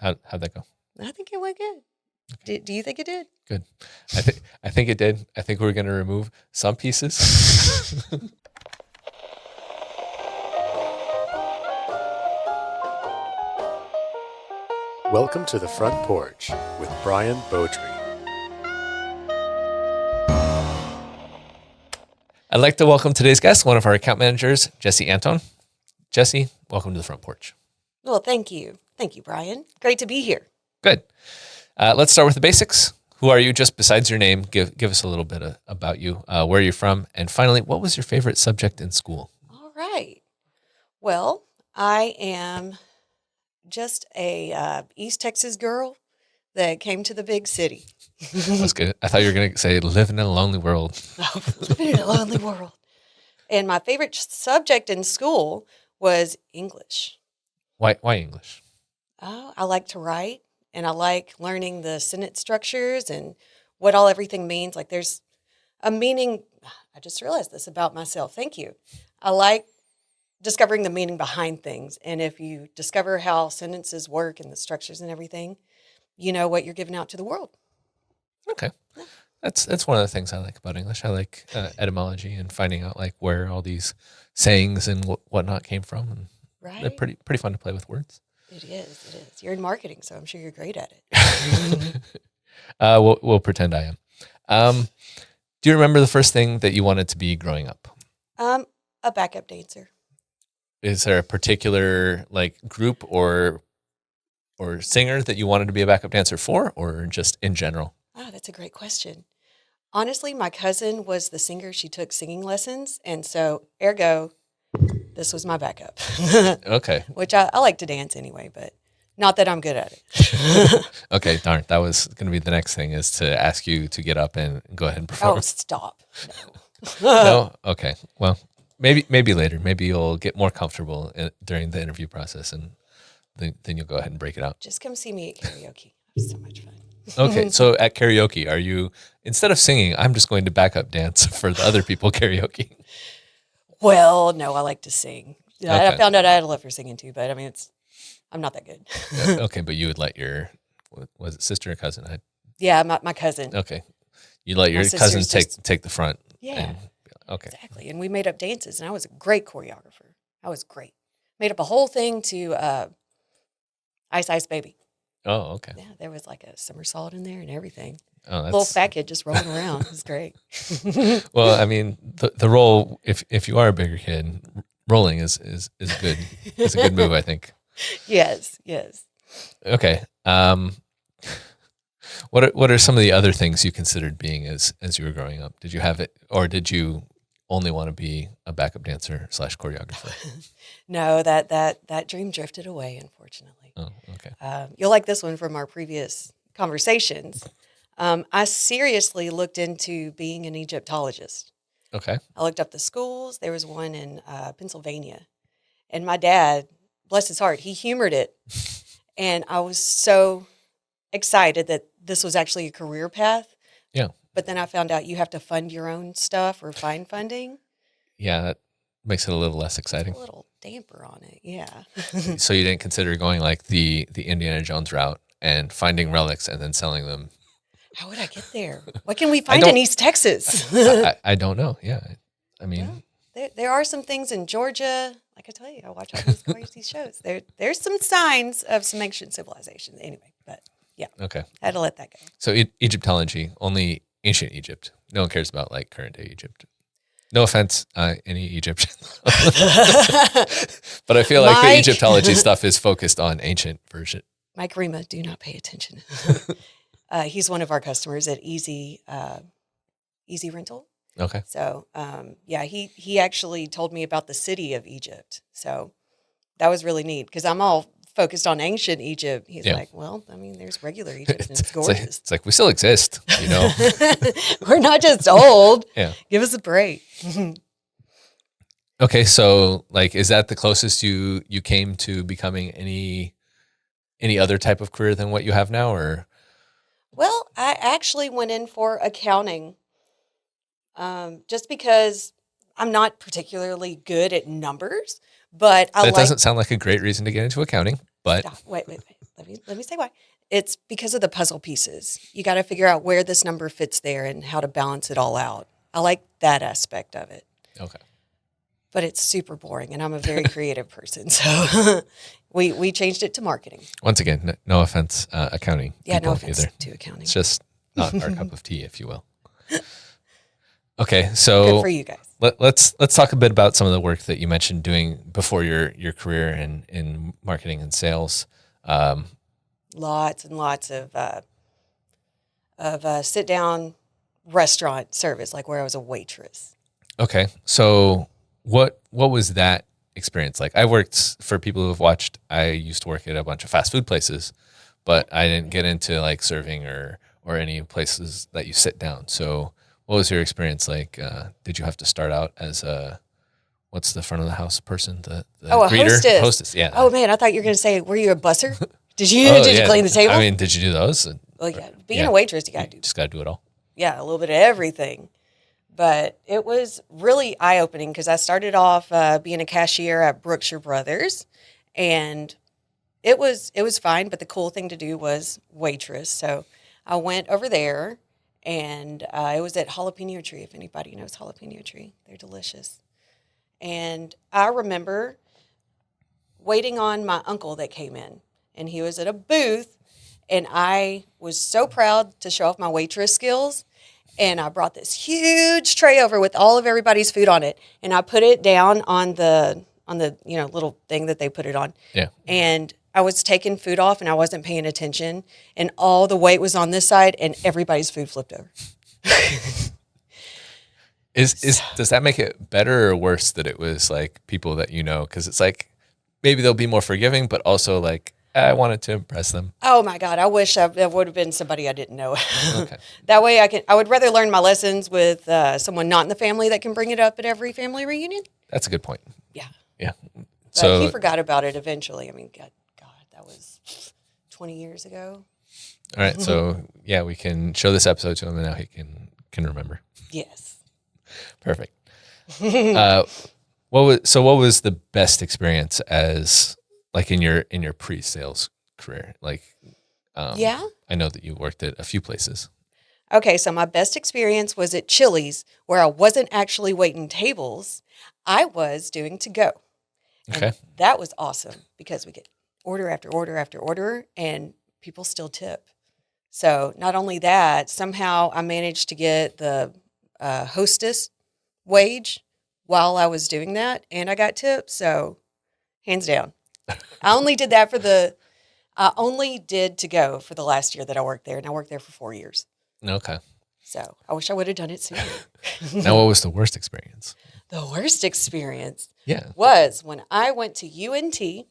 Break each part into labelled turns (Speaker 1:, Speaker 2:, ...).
Speaker 1: right. How'd that go?
Speaker 2: I think it went good. Okay. Do you think it did?
Speaker 1: Good. I think it did. I think we're going to remove some pieces.
Speaker 3: Welcome to the Front Porch with Brian Beaudry.
Speaker 1: I'd like to welcome today's guest, one of our account managers, Jessie Anton. Jessie, welcome to the Front Porch.
Speaker 2: Well, thank you. Thank you, Brian. Great to be here.
Speaker 1: Good. Let's start with the basics. Who are you, just besides your name? Give us a little bit about you, where you're from, and finally, what was your favorite subject in school?
Speaker 2: All right. Well, I am just a East Texas girl that came to the big city.
Speaker 1: That's good. I thought you were going to say living in a lonely world.
Speaker 2: Oh, living in a lonely world. And my favorite subject in school was English.
Speaker 1: Why English?
Speaker 2: Oh, I like to write, and I like learning the sentence structures and what everything means. Like there's a meaning. I just realized this about myself. Thank you. I like discovering the meaning behind things. And if you discover how sentences work and the structures and everything, you know what you're giving out to the world.
Speaker 1: Okay. That's one of the things I like about English. I like etymology and finding out like where all these sayings and whatnot came from. And
Speaker 2: right.
Speaker 1: They're pretty fun to play with words.
Speaker 2: It is. You're in marketing, so I'm sure you're great at it.
Speaker 1: We'll pretend I am. Do you remember the first thing that you wanted to be growing up?
Speaker 2: A backup dancer.
Speaker 1: Is there a particular like group or singer that you wanted to be a backup dancer for, or just in general?
Speaker 2: Oh, that's a great question. Honestly, my cousin was the singer. She took singing lessons, and so ergo, this was my backup.
Speaker 1: Okay.
Speaker 2: Which I like to dance anyway, but not that I'm good at it.
Speaker 1: Okay, darn. That was going to be the next thing, is to ask you to get up and go ahead and perform.
Speaker 2: Oh, stop.
Speaker 1: No. No? Okay. Well, maybe later. Maybe you'll get more comfortable during the interview process, and then you'll go ahead and break it out.
Speaker 2: Just come see me at karaoke. It's so much fun.
Speaker 1: Okay, so at karaoke, are you, instead of singing, I'm just going to backup dance for the other people karaoke?
Speaker 2: Well, no, I like to sing. Okay. I found out I had a love for singing too, but I mean, I'm not that good.
Speaker 1: Okay, but you would let your, was it sister or cousin?
Speaker 2: Yeah, my cousin.
Speaker 1: Okay, you let your cousin take the front.
Speaker 2: Yeah.
Speaker 1: Okay.
Speaker 2: Exactly, and we made up dances, and I was a great choreographer. I was great. Made up a whole thing to Ice Ice Baby.
Speaker 1: Oh, okay.
Speaker 2: Yeah, there was like a somersault in there and everything.
Speaker 1: Oh,
Speaker 2: little fat kid just rolling around. It was great.
Speaker 1: Well, I mean, the roll, if you are a bigger kid, rolling is good. It's a good move, I think.
Speaker 2: Yes.
Speaker 1: Okay. What are some of the other things you considered being as you were growing up? Did you have it, or did you only want to be a backup dancer / choreographer?
Speaker 2: No, that dream drifted away, unfortunately.
Speaker 1: Oh, okay.
Speaker 2: You'll like this one from our previous conversations. I seriously looked into being an Egyptologist.
Speaker 1: Okay.
Speaker 2: I looked up the schools. There was one in Pennsylvania. And my dad, bless his heart, he humored it. And I was so excited that this was actually a career path.
Speaker 1: Yeah.
Speaker 2: But then I found out you have to fund your own stuff or find funding.
Speaker 1: Yeah, that makes it a little less exciting.
Speaker 2: A little damper on it, yeah.
Speaker 1: So you didn't consider going like the Indiana Jones route and finding relics and then selling them?
Speaker 2: How would I get there? What can we find in East Texas?
Speaker 1: I don't know. Yeah. I mean,
Speaker 2: there are some things in Georgia. Like I tell you, I watch all these crazy shows. There's some signs of some ancient civilization. Anyway, but yeah.
Speaker 1: Okay.
Speaker 2: I had to let that go.
Speaker 1: So Egyptology, only ancient Egypt. No one cares about like current day Egypt. No offense, any Egyptian. But I feel like the Egyptology stuff is focused on ancient version.
Speaker 2: Mike Rima, do not pay attention. He's one of our customers at Easy Rental.
Speaker 1: Okay.
Speaker 2: So, yeah, he actually told me about the city of Egypt. So that was really neat because I'm all focused on ancient Egypt. He's like, well, I mean, there's regular Egypt and it's gorgeous.
Speaker 1: It's like we still exist, you know.
Speaker 2: We're not just old.
Speaker 1: Yeah.
Speaker 2: Give us a break.
Speaker 1: Okay, so like, is that the closest you came to becoming any other type of career than what you have now, or?
Speaker 2: Well, I actually went in for accounting, just because I'm not particularly good at numbers, but
Speaker 1: That doesn't sound like a great reason to get into accounting, but.
Speaker 2: Stop. Wait. Let let me say why. It's because of the puzzle pieces. You got to figure out where this number fits there and how to balance it all out. I like that aspect of it.
Speaker 1: Okay.
Speaker 2: But it's super boring, and I'm a very creative person, so we changed it to marketing.
Speaker 1: Once again, no offense, accounting.
Speaker 2: Yeah, no
Speaker 1: people
Speaker 2: offense
Speaker 1: either.
Speaker 2: to accounting.
Speaker 1: It's just not our cup of tea, if you will. Okay, so
Speaker 2: Good for you guys.
Speaker 1: let's talk a bit about some of the work that you mentioned doing before your career in marketing and sales.
Speaker 2: Lots and lots of sit down restaurant service, like where I was a waitress.
Speaker 1: Okay, so what was that experience like? I worked for people who have watched. I used to work at a bunch of fast food places, but I didn't get into like serving or any places that you sit down. So what was your experience like? Did you have to start out as what's the front of the house person? The
Speaker 2: A
Speaker 1: greeter?
Speaker 2: hostess.
Speaker 1: Hostess, yeah.
Speaker 2: Oh man, I thought you were going to say, were you a busser? Did you
Speaker 1: Yeah.
Speaker 2: clean the table?
Speaker 1: I mean, did you do those?
Speaker 2: Well, yeah. Being
Speaker 1: Yeah.
Speaker 2: a waitress, you got to do
Speaker 1: Just got to do it all.
Speaker 2: a little bit of everything. But it was really eye-opening because I started off being a cashier at Brookshire Brothers, and it was fine. But the cool thing to do was waitress. So I went over there, and it was at Jalapeno Tree. If anybody knows Jalapeno Tree, they're delicious. And I remember waiting on my uncle that came in, and he was at a booth, and I was so proud to show off my waitress skills. And I brought this huge tray over with all of everybody's food on it, and I put it down on the little thing that they put it on.
Speaker 1: Yeah.
Speaker 2: And I was taking food off, and I wasn't paying attention, and all the weight was on this side, and everybody's food flipped over.
Speaker 1: Does that make it better or worse that it was like people that you know? Because it's like maybe they'll be more forgiving, but also like I wanted to impress them.
Speaker 2: Oh my God! I wish that would have been somebody I didn't know.
Speaker 1: Okay.
Speaker 2: That way, I would rather learn my lessons with someone not in the family that can bring it up at every family reunion.
Speaker 1: That's a good point.
Speaker 2: Yeah.
Speaker 1: Yeah.
Speaker 2: But
Speaker 1: So
Speaker 2: he forgot about it eventually. I mean, God, that was 20 years ago.
Speaker 1: all right. So yeah, we can show this episode to him, and now he can remember.
Speaker 2: Yes.
Speaker 1: Perfect. What was the best experience as like in your pre-sales career? Like,
Speaker 2: Yeah.
Speaker 1: I know that you worked at a few places.
Speaker 2: Okay, so my best experience was at Chili's, where I wasn't actually waiting tables. I was doing to go.
Speaker 1: Okay.
Speaker 2: And that was awesome because we get order after order after order, and people still tip. So not only that, somehow I managed to get the hostess wage while I was doing that, and I got tips. So hands down. I only did to go for the last year that I worked there, and I worked there for 4 years.
Speaker 1: Okay.
Speaker 2: So I wish I would have done it sooner.
Speaker 1: Now, what was the worst experience?
Speaker 2: The worst experience
Speaker 1: Yeah.
Speaker 2: was when I went to UNT.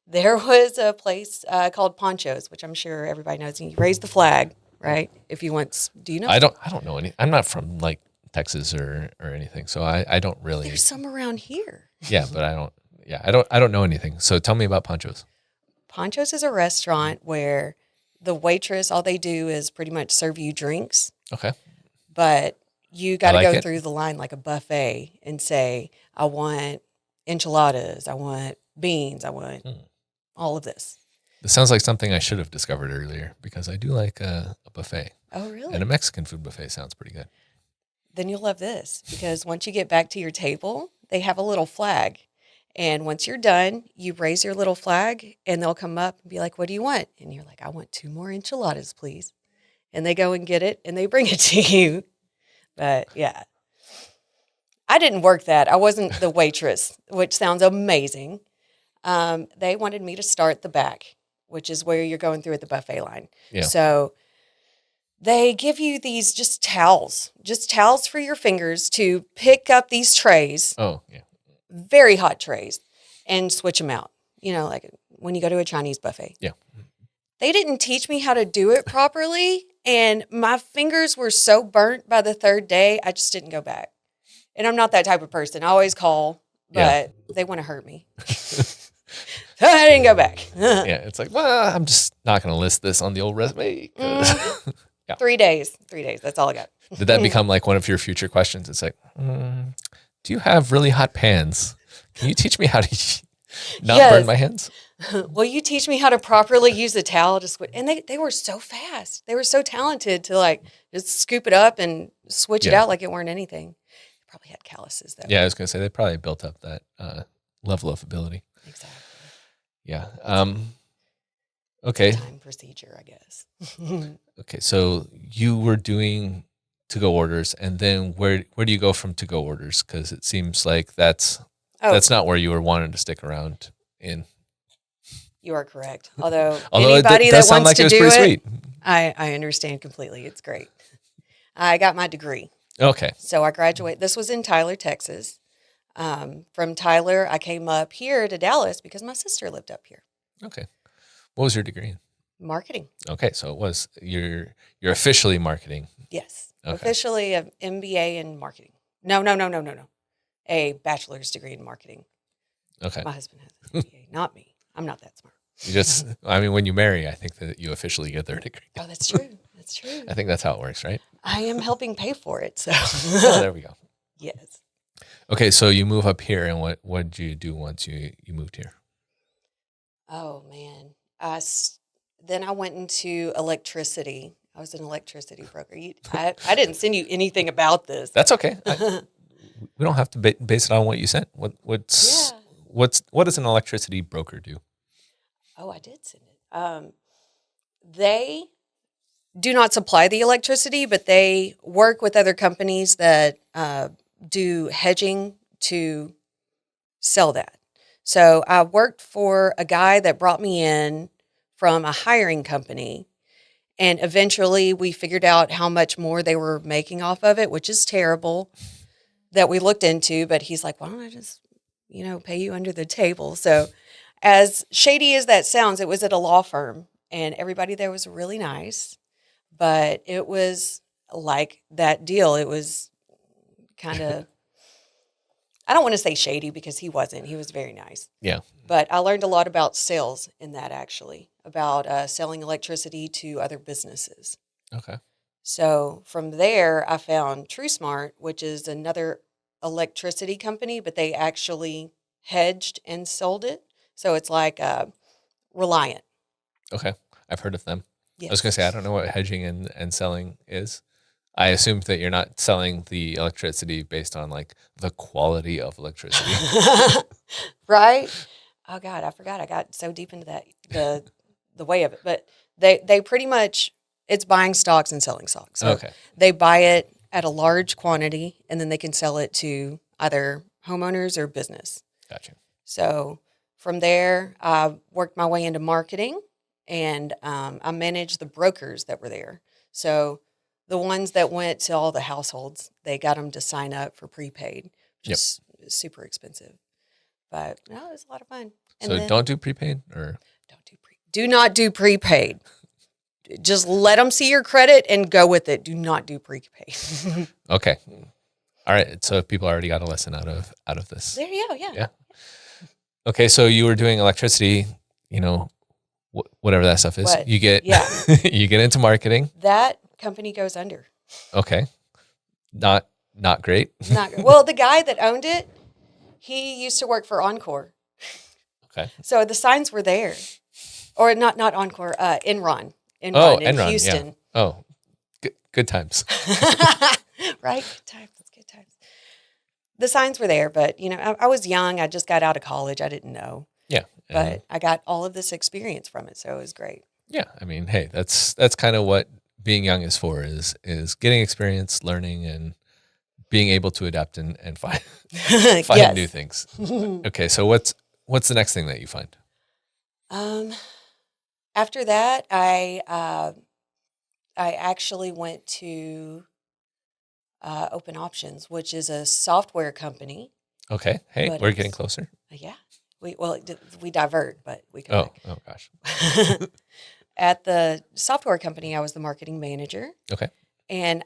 Speaker 2: There was a place called Ponchos, which I'm sure everybody knows. And you raise the flag, right? If you want, do you know?
Speaker 1: I don't know any. I'm not from like Texas or anything, so I don't really.
Speaker 2: There's some around here.
Speaker 1: Yeah, but I don't. Yeah, I don't know anything. So tell me about Ponchos.
Speaker 2: Ponchos is a restaurant where the waitress, all they do is pretty much serve you drinks,
Speaker 1: Okay.
Speaker 2: but you got to
Speaker 1: like
Speaker 2: go
Speaker 1: it.
Speaker 2: through the line like a buffet and say, I want enchiladas, I want beans, I want all of this.
Speaker 1: This sounds like something I should have discovered earlier because I do like a buffet.
Speaker 2: Oh, really?
Speaker 1: And a Mexican food buffet sounds pretty good.
Speaker 2: Then you'll love this because once you get back to your table, they have a little flag. And once you're done, you raise your little flag and they'll come up and be like, what do you want? And you're like, I want 2 more enchiladas, please. And they go and get it and they bring it to you. But yeah, I didn't work that. I wasn't the waitress, which sounds amazing. They wanted me to start the back, which is where you're going through at the buffet line.
Speaker 1: Yeah.
Speaker 2: So they give you these just towels for your fingers to pick up these trays.
Speaker 1: Oh, yeah.
Speaker 2: Very hot trays, and switch them out. You know, like when you go to a Chinese buffet.
Speaker 1: Yeah.
Speaker 2: They didn't teach me how to do it properly, and my fingers were so burnt by the 3rd day, I just didn't go back. And I'm not that type of person. I always call, but they want to hurt me. So I didn't go back.
Speaker 1: Yeah, it's like, well, I'm just not going to list this on the old resume.
Speaker 2: 3 days. 3 days. That's all I got.
Speaker 1: Did that become like one of your future questions? It's like, do you have really hot pans? Can you teach me how to not burn my hands?
Speaker 2: Will you teach me how to properly use the towel? And they were so fast. They were so talented to like just scoop it up and switch it
Speaker 1: Yeah.
Speaker 2: out like it weren't anything. Probably had calluses though.
Speaker 1: Yeah, I was gonna say they probably built up that level of ability.
Speaker 2: Exactly.
Speaker 1: Yeah. Okay.
Speaker 2: Time procedure, I guess.
Speaker 1: Okay. So you were doing to-go orders, and then where do you go from to-go orders? Because it seems like that's not where you were wanting to stick around in.
Speaker 2: You are correct. Although
Speaker 1: it
Speaker 2: anybody that
Speaker 1: does sound
Speaker 2: wants
Speaker 1: like
Speaker 2: to
Speaker 1: it was
Speaker 2: do
Speaker 1: pretty
Speaker 2: it,
Speaker 1: sweet.
Speaker 2: I understand completely. It's great. I got my degree.
Speaker 1: Okay.
Speaker 2: So I graduated. This was in Tyler, Texas. From Tyler, I came up here to Dallas because my sister lived up here.
Speaker 1: Okay. What was your degree in?
Speaker 2: Marketing.
Speaker 1: Okay, so it was you're officially marketing.
Speaker 2: Yes.
Speaker 1: Okay.
Speaker 2: Officially an MBA in marketing. No. A bachelor's degree in marketing.
Speaker 1: Okay.
Speaker 2: My husband has an MBA, not me. I'm not that smart.
Speaker 1: You just, I mean, when you marry, I think that you officially get their degree.
Speaker 2: Oh, that's true. That's true.
Speaker 1: I think that's how it works, right?
Speaker 2: I am helping pay for it. So
Speaker 1: Oh, there we go.
Speaker 2: yes.
Speaker 1: Okay, so you move up here, and what did you do once you moved here?
Speaker 2: Oh man. Then I went into electricity. I was an electricity broker. I didn't send you anything about this.
Speaker 1: That's okay. We don't have to base it on what you sent. What does an electricity broker do?
Speaker 2: Oh, I did send it. They do not supply the electricity, but they work with other companies that do hedging to sell that. So I worked for a guy that brought me in from a hiring company, and eventually we figured out how much more they were making off of it, which is terrible, that we looked into. But he's like, why don't I just, pay you under the table? So as shady as that sounds, it was at a law firm, and everybody there was really nice, but it was like that deal. It was kind of, I don't want to say shady because he wasn't. He was very nice.
Speaker 1: Yeah.
Speaker 2: But I learned a lot about sales in that, actually, about selling electricity to other businesses.
Speaker 1: Okay.
Speaker 2: So from there, I found TrueSmart, which is another electricity company, but they actually hedged and sold it. So it's like Reliant.
Speaker 1: Okay. I've heard of them.
Speaker 2: Yes.
Speaker 1: I was going to say, I don't know what hedging and selling is. I assumed that you're not selling the electricity based on like the quality of electricity.
Speaker 2: Right? Oh God, I forgot. I got so deep into that, the way of it. But they pretty much, it's buying stocks and selling stocks. So
Speaker 1: Okay.
Speaker 2: they buy it at a large quantity, and then they can sell it to either homeowners or business.
Speaker 1: Gotcha.
Speaker 2: So from there, I worked my way into marketing, and I managed the brokers that were there. So the ones that went to all the households, they got them to sign up for prepaid, which is super expensive. But no, it was a lot of fun. And
Speaker 1: So don't do prepaid, or
Speaker 2: do not do prepaid. Just let them see your credit and go with it. Do not do prepaid.
Speaker 1: okay. All right. So people already got a lesson out of this.
Speaker 2: There you go. Yeah.
Speaker 1: Okay. So you were doing electricity, whatever that stuff is.
Speaker 2: What?
Speaker 1: You get you get into marketing.
Speaker 2: That company goes under.
Speaker 1: Okay. Not great.
Speaker 2: Well, the guy that owned it, he used to work for Encore.
Speaker 1: Okay.
Speaker 2: So the signs were there. Or not Encore, Enron. In Houston.
Speaker 1: Yeah. Oh, good times.
Speaker 2: Right? Good times. The signs were there, but, I was young. I just got out of college. I didn't know.
Speaker 1: Yeah.
Speaker 2: But I got all of this experience from it, so it was great.
Speaker 1: Yeah. I mean, hey, that's kind of what being young is for, is getting experience, learning, and being able to adapt and find new things. Okay. So what's the next thing that you find?
Speaker 2: After that, I actually went to Open Options, which is a software company.
Speaker 1: Okay. Hey,
Speaker 2: But
Speaker 1: we're getting closer.
Speaker 2: Yeah. We divert, but we come back.
Speaker 1: Oh gosh.
Speaker 2: At the software company, I was the marketing manager.
Speaker 1: Okay.
Speaker 2: And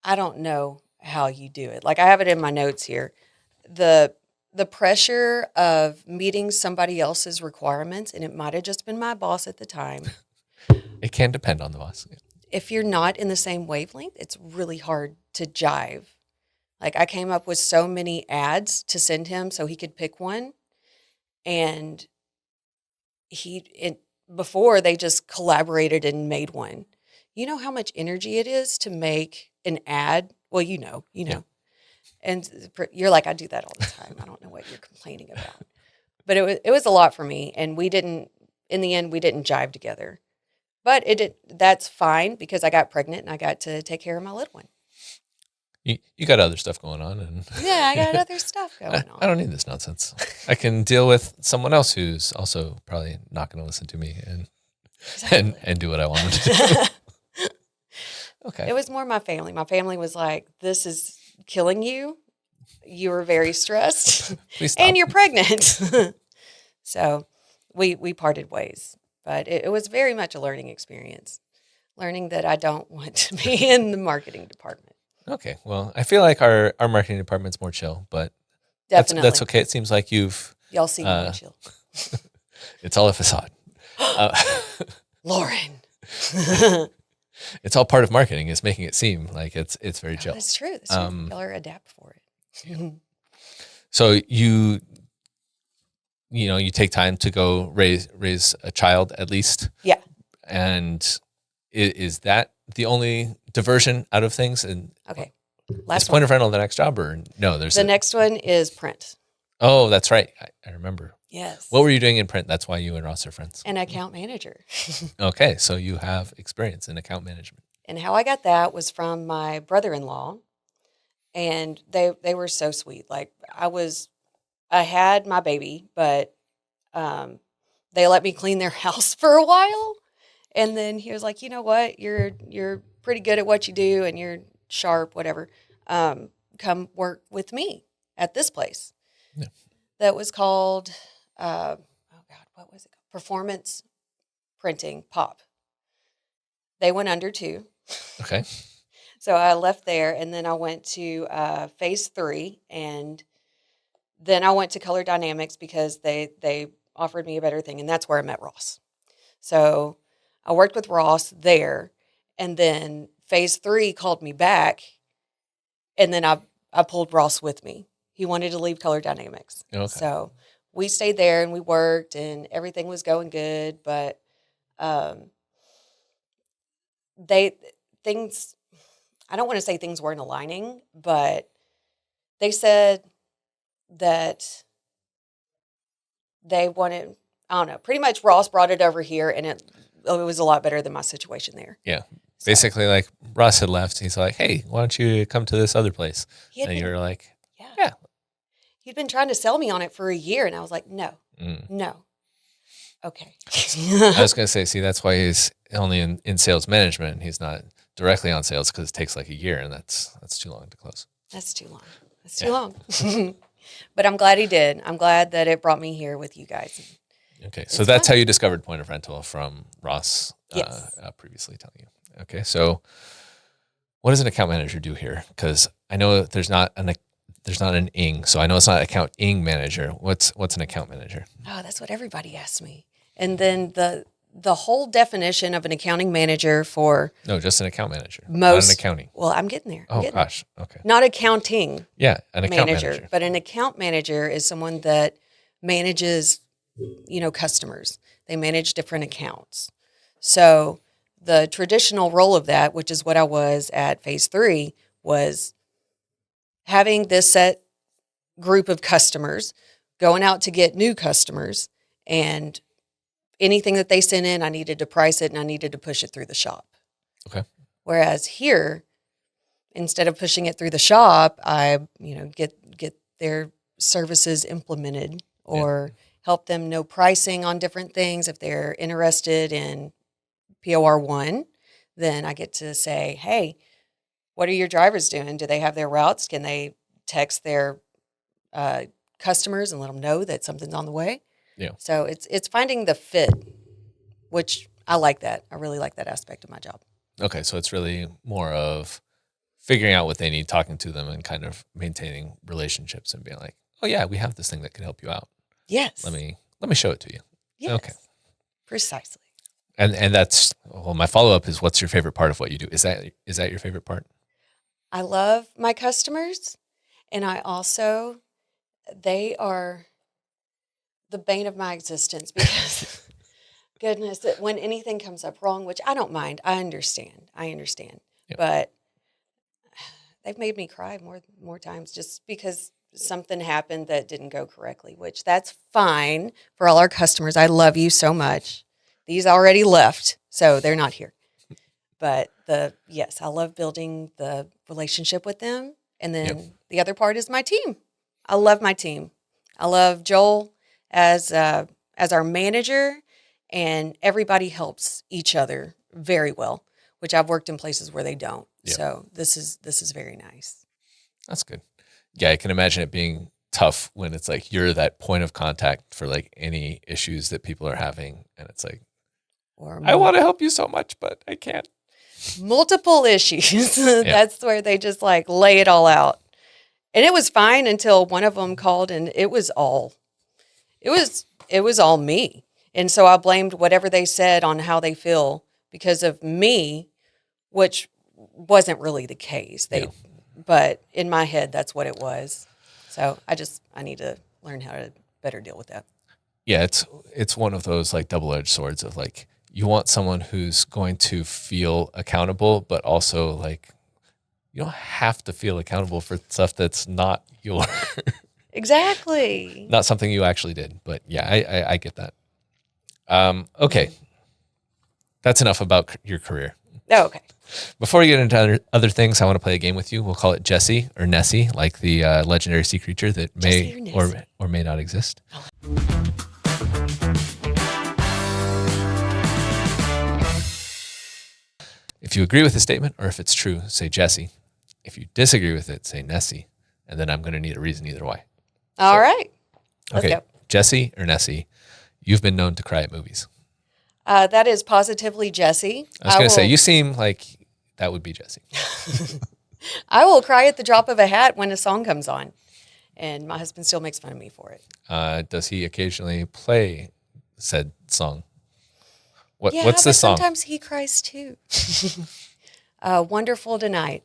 Speaker 2: I don't know how you do it. Like, I have it in my notes here. The pressure of meeting somebody else's requirements, and it might have just been my boss at the time.
Speaker 1: It can depend on the boss.
Speaker 2: If you're not in the same wavelength, it's really hard to jive. Like, I came up with so many ads to send him so he could pick one. And before they just collaborated and made one. You know how much energy it is to make an ad? Well, you know.
Speaker 1: Yeah.
Speaker 2: And you're like, I do that all the time. I don't know what you're complaining about. But it was a lot for me. And in the end, we didn't jive together. But that's fine because I got pregnant and I got to take care of my little one.
Speaker 1: You got other stuff going on. And
Speaker 2: Yeah, I got other stuff going on.
Speaker 1: I don't need this nonsense. I can deal with someone else who's also probably not going to listen to me and do what I want them to do. Okay.
Speaker 2: It was more my family. My family was like, this is killing you. You were very stressed.
Speaker 1: Please stop.
Speaker 2: And you're pregnant. So we parted ways. But it was very much a learning experience. Learning that I don't want to be in the marketing department.
Speaker 1: Okay. Well, I feel like our marketing department's more chill, but
Speaker 2: Definitely.
Speaker 1: that's okay. It seems like you've...
Speaker 2: Y'all see me chill.
Speaker 1: It's all a facade.
Speaker 2: Lauren.
Speaker 1: It's all part of marketing, is making it seem like it's very chill.
Speaker 2: That's true. That's true. Y'all are adapt for it.
Speaker 1: So you take time to go raise a child at least.
Speaker 2: Yeah.
Speaker 1: And is that the only diversion out of things? And
Speaker 2: Okay.
Speaker 1: Is Point of Rental the next job, or no? There's
Speaker 2: the next one is print.
Speaker 1: Oh, that's right. I remember.
Speaker 2: Yes.
Speaker 1: What were you doing in print? That's why you and Ross are friends.
Speaker 2: An account manager.
Speaker 1: Okay, so you have experience in account management.
Speaker 2: And how I got that was from my brother-in-law, and they were so sweet. Like I had my baby, but they let me clean their house for a while, and then he was like, you know what, you're pretty good at what you do, and you're sharp, whatever. Come work with me at this place.
Speaker 1: Yeah.
Speaker 2: That was called, what was it called? Performance Printing Pop. They went under too.
Speaker 1: Okay.
Speaker 2: So I left there, and then I went to phase 3, and then I went to Color Dynamics because they offered me a better thing, and that's where I met Ross. So I worked with Ross there, and then phase 3 called me back, and then I pulled Ross with me. He wanted to leave Color Dynamics.
Speaker 1: Okay.
Speaker 2: So we stayed there, and we worked, and everything was going good, but things, I don't want to say things weren't aligning, but they said that they wanted, I don't know, pretty much Ross brought it over here, and it was a lot better than my situation there.
Speaker 1: Yeah.
Speaker 2: So,
Speaker 1: Basically, like, Ross had left. He's like, hey, why don't you come to this other place? And you're like, yeah.
Speaker 2: He'd been trying to sell me on it for a year, and I was like, no. Okay.
Speaker 1: I was going to say, see, that's why he's only in sales management. He's not directly on sales because it takes like a year, and that's too long to close.
Speaker 2: That's too long. That's too long. But I'm glad he did. I'm glad that it brought me here with you guys.
Speaker 1: Okay, so that's how you discovered Point of Rental, from Ross
Speaker 2: Yes.
Speaker 1: previously telling you. Okay, so what does an account manager do here? Because I know there's not an ing, so I know it's not account ing manager. What's an account manager?
Speaker 2: Oh, that's what everybody asked me. And then the whole definition of an accounting manager for
Speaker 1: No, just an account manager,
Speaker 2: most,
Speaker 1: not an accounting.
Speaker 2: Well, I'm getting there.
Speaker 1: Oh gosh, okay.
Speaker 2: Not accounting.
Speaker 1: Yeah, an account manager.
Speaker 2: But an account manager is someone that manages, customers. They manage different accounts. So the traditional role of that, which is what I was at phase 3, was having this set group of customers, going out to get new customers, and anything that they sent in, I needed to price it and I needed to push it through the shop.
Speaker 1: Okay.
Speaker 2: Whereas here, instead of pushing it through the shop, I, get their services implemented or help them know pricing on different things. If they're interested in POR1, then I get to say, hey, what are your drivers doing? Do they have their routes? Can they text their customers and let them know that something's on the way?
Speaker 1: Yeah.
Speaker 2: So it's finding the fit, which I like that. I really like that aspect of my job.
Speaker 1: Okay, so it's really more of figuring out what they need, talking to them, and kind of maintaining relationships and being like, oh yeah, we have this thing that could help you out.
Speaker 2: Yes.
Speaker 1: Let me show it to you.
Speaker 2: Yes.
Speaker 1: Okay.
Speaker 2: Precisely.
Speaker 1: And that's, well, my follow-up is, what's your favorite part of what you do? Is that your favorite part?
Speaker 2: I love my customers, and they are the bane of my existence because Goodness, when anything comes up wrong, which I don't mind, I understand.
Speaker 1: Yep.
Speaker 2: But they've made me cry more times just because something happened that didn't go correctly, which that's fine for all our customers. I love you so much. These already left, so they're not here. But yes, I love building the relationship with them. And then the other part is my team. I love my team. I love Joel as our manager, and everybody helps each other very well, which I've worked in places where they don't.
Speaker 1: Yep.
Speaker 2: So this is very nice.
Speaker 1: That's good. Yeah, I can imagine it being tough when it's like you're that point of contact for like any issues that people are having, and it's like, I want to help you so much, but I can't.
Speaker 2: Multiple issues. That's where they just like lay it all out. And it was fine until one of them called, and it was all me. And so I blamed whatever they said on how they feel because of me, which wasn't really the case. But in my head, that's what it was. So I need to learn how to better deal with that.
Speaker 1: Yeah, it's one of those like double-edged swords of like, you want someone who's going to feel accountable, but also like you don't have to feel accountable for stuff that's not your
Speaker 2: Exactly.
Speaker 1: not something you actually did. But yeah, I get that. Okay. That's enough about your career.
Speaker 2: Oh, okay.
Speaker 1: Before we get into other things, I want to play a game with you. We'll call it Jessie or Nessie, like the legendary sea creature that may or may not exist. If you agree with the statement, or if it's true, say Jessie. If you disagree with it, say Nessie. And then I'm going to need a reason either way.
Speaker 2: All right. Let's
Speaker 1: Okay,
Speaker 2: go.
Speaker 1: Jessie or Nessie, you've been known to cry at movies.
Speaker 2: That is positively Jessie.
Speaker 1: I was going to say, you seem like that would be Jessie.
Speaker 2: I will cry at the drop of a hat when a song comes on. And my husband still makes fun of me for it.
Speaker 1: Does he occasionally play said song?
Speaker 2: Yeah,
Speaker 1: What's the song?
Speaker 2: Sometimes he cries too. Wonderful Tonight.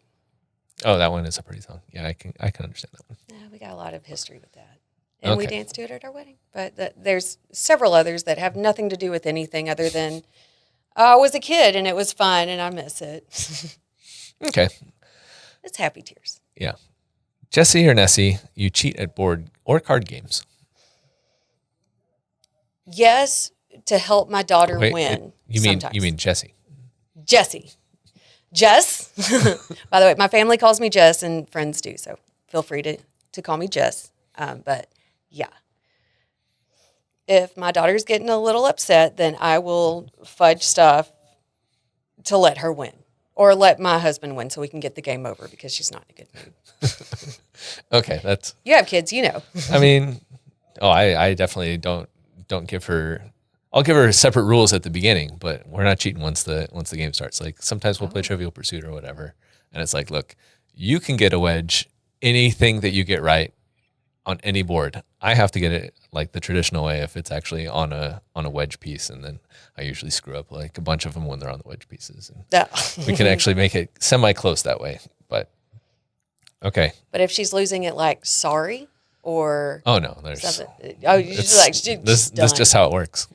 Speaker 1: Oh, that one is a pretty song. Yeah, I can understand that one.
Speaker 2: Yeah, we got a lot of history with that. And we danced to it at our wedding. But there's several others that have nothing to do with anything other than I was a kid and it was fun and I miss it.
Speaker 1: Okay.
Speaker 2: It's happy tears.
Speaker 1: Yeah. Jessie or Nessie, you cheat at board or card games.
Speaker 2: Yes, to help my daughter win.
Speaker 1: You mean Jessie?
Speaker 2: Jessie. Jess. By the way, my family calls me Jess and friends do, so feel free to call me Jess. But yeah. If my daughter's getting a little upset, then I will fudge stuff to let her win. Or let my husband win so we can get the game over because she's not in a good mood.
Speaker 1: Okay, that's...
Speaker 2: You have kids, you know.
Speaker 1: I mean, I definitely don't give her... I'll give her separate rules at the beginning, but we're not cheating once the game starts. Like sometimes we'll play Trivial Pursuit or whatever, and it's like, look, you can get a wedge anything that you get right on any board. I have to get it like the traditional way if it's actually on a wedge piece, and then I usually screw up like a bunch of them when they're on the wedge pieces. And we can actually make it semi-close that way, but okay.
Speaker 2: But if she's losing it, like sorry. Or
Speaker 1: there's
Speaker 2: this
Speaker 1: is just how it works.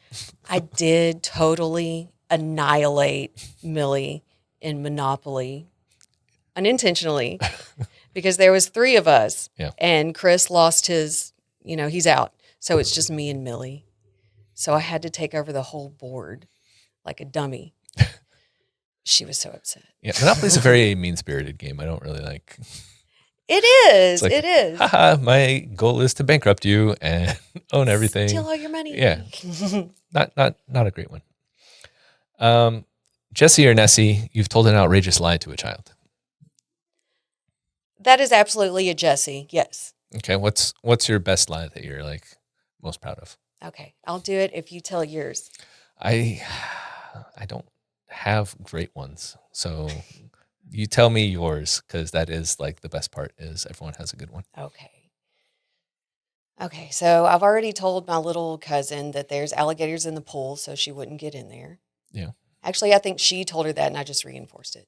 Speaker 2: I did totally annihilate Millie in Monopoly unintentionally because there was 3 of us and Chris lost his, he's out. So it's just me and Millie. So I had to take over the whole board like a dummy. She was so upset.
Speaker 1: Yeah, Monopoly's a very mean-spirited game. I don't really like.
Speaker 2: It is.
Speaker 1: Like,
Speaker 2: it is.
Speaker 1: Haha, my goal is to bankrupt you and own everything.
Speaker 2: Steal all your money.
Speaker 1: Yeah. Not a great one. Jessie or Nessie, you've told an outrageous lie to a child.
Speaker 2: That is absolutely a Jessie. Yes.
Speaker 1: Okay. What's your best lie that you're like most proud of?
Speaker 2: Okay. I'll do it if you tell yours.
Speaker 1: I don't have great ones. So you tell me yours, because that is like the best part is everyone has a good one.
Speaker 2: Okay, so I've already told my little cousin that there's alligators in the pool, so she wouldn't get in there.
Speaker 1: Yeah.
Speaker 2: Actually, I think she told her that, and I just reinforced it.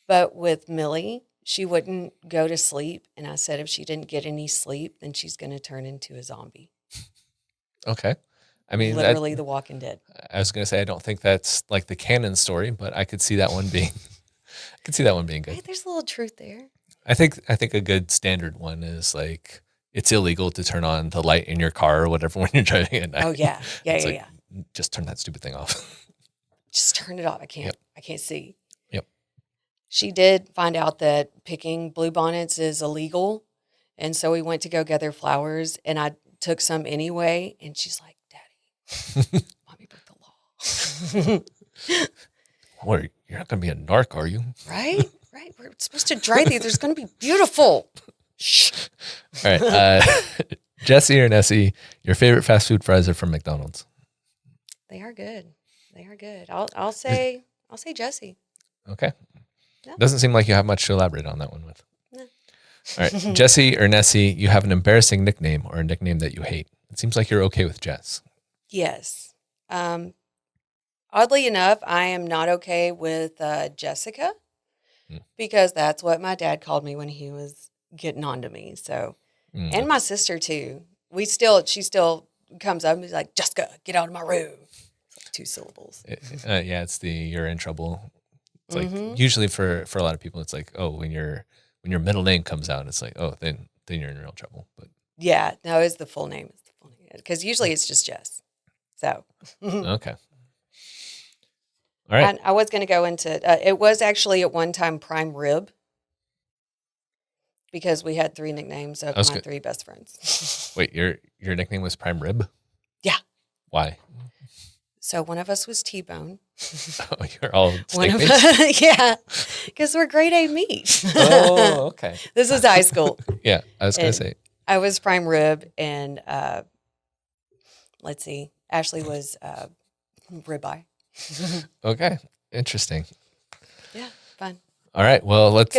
Speaker 2: But with Millie, she wouldn't go to sleep, and I said if she didn't get any sleep, then she's going to turn into a zombie.
Speaker 1: Okay. I mean,
Speaker 2: literally The Walking Dead.
Speaker 1: I was going to say, I don't think that's like the canon story, but I could see that one being, good.
Speaker 2: Hey, there's a little truth there.
Speaker 1: I think a good standard one is like, it's illegal to turn on the light in your car or whatever when you're driving at night.
Speaker 2: Oh yeah,
Speaker 1: It's
Speaker 2: yeah,
Speaker 1: like,
Speaker 2: yeah.
Speaker 1: just turn that stupid thing off.
Speaker 2: Just turn it off. I can't.
Speaker 1: Yep.
Speaker 2: I can't see.
Speaker 1: Yep.
Speaker 2: She did find out that picking bluebonnets is illegal, and so we went to go gather flowers, and I took some anyway. And she's like, "Daddy, mommy broke the law."
Speaker 1: What, you're not going to be a narc, are you?
Speaker 2: Right. We're supposed to dry these. There's going to be beautiful. Shh.
Speaker 1: All right. Jessie or Nessie, your favorite fast food fries are from McDonald's.
Speaker 2: They are good. I'll say Jessie.
Speaker 1: Okay.
Speaker 2: Yeah.
Speaker 1: Doesn't seem like you have much to elaborate on that one with.
Speaker 2: No.
Speaker 1: All right. Jessie or Nessie, you have an embarrassing nickname or a nickname that you hate. It seems like you're okay with Jess.
Speaker 2: Yes. Oddly enough, I am not okay with Jessica because that's what my dad called me when he was getting on to me. So, and my sister too. She still comes up and is like, "Jessica, get out of my room." It's like 2 syllables.
Speaker 1: Yeah, it's the you're in trouble. It's like usually for a lot of people, it's like, oh, when your middle name comes out, it's like, oh, then you're in real trouble. But
Speaker 2: Yeah, no, it's the full name. Because usually it's just Jess. So
Speaker 1: okay. All right.
Speaker 2: I was going to go into it was actually at one time Prime Rib because we had 3 nicknames of my 3 best friends.
Speaker 1: Wait, your nickname was Prime Rib?
Speaker 2: Yeah.
Speaker 1: Why?
Speaker 2: So one of us was T-Bone.
Speaker 1: Oh, you're all steak mates?
Speaker 2: Yeah, because we're grade A meat.
Speaker 1: Oh, okay.
Speaker 2: This was high school.
Speaker 1: Yeah, I was going to say.
Speaker 2: I was Prime Rib, and let's see, Ashley was Ribeye.
Speaker 1: Okay, interesting.
Speaker 2: Yeah, fun.
Speaker 1: All right, well, let's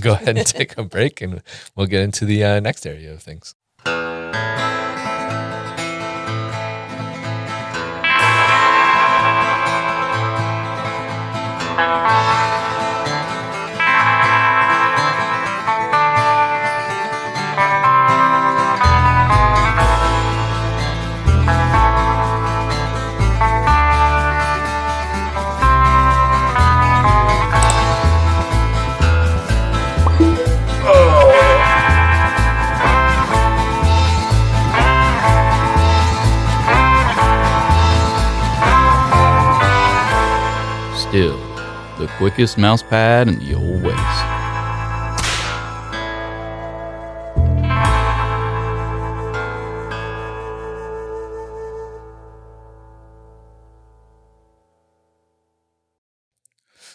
Speaker 1: go ahead and take a break, and we'll get into the next area of things.
Speaker 4: Still, the quickest mouse pad in the old west.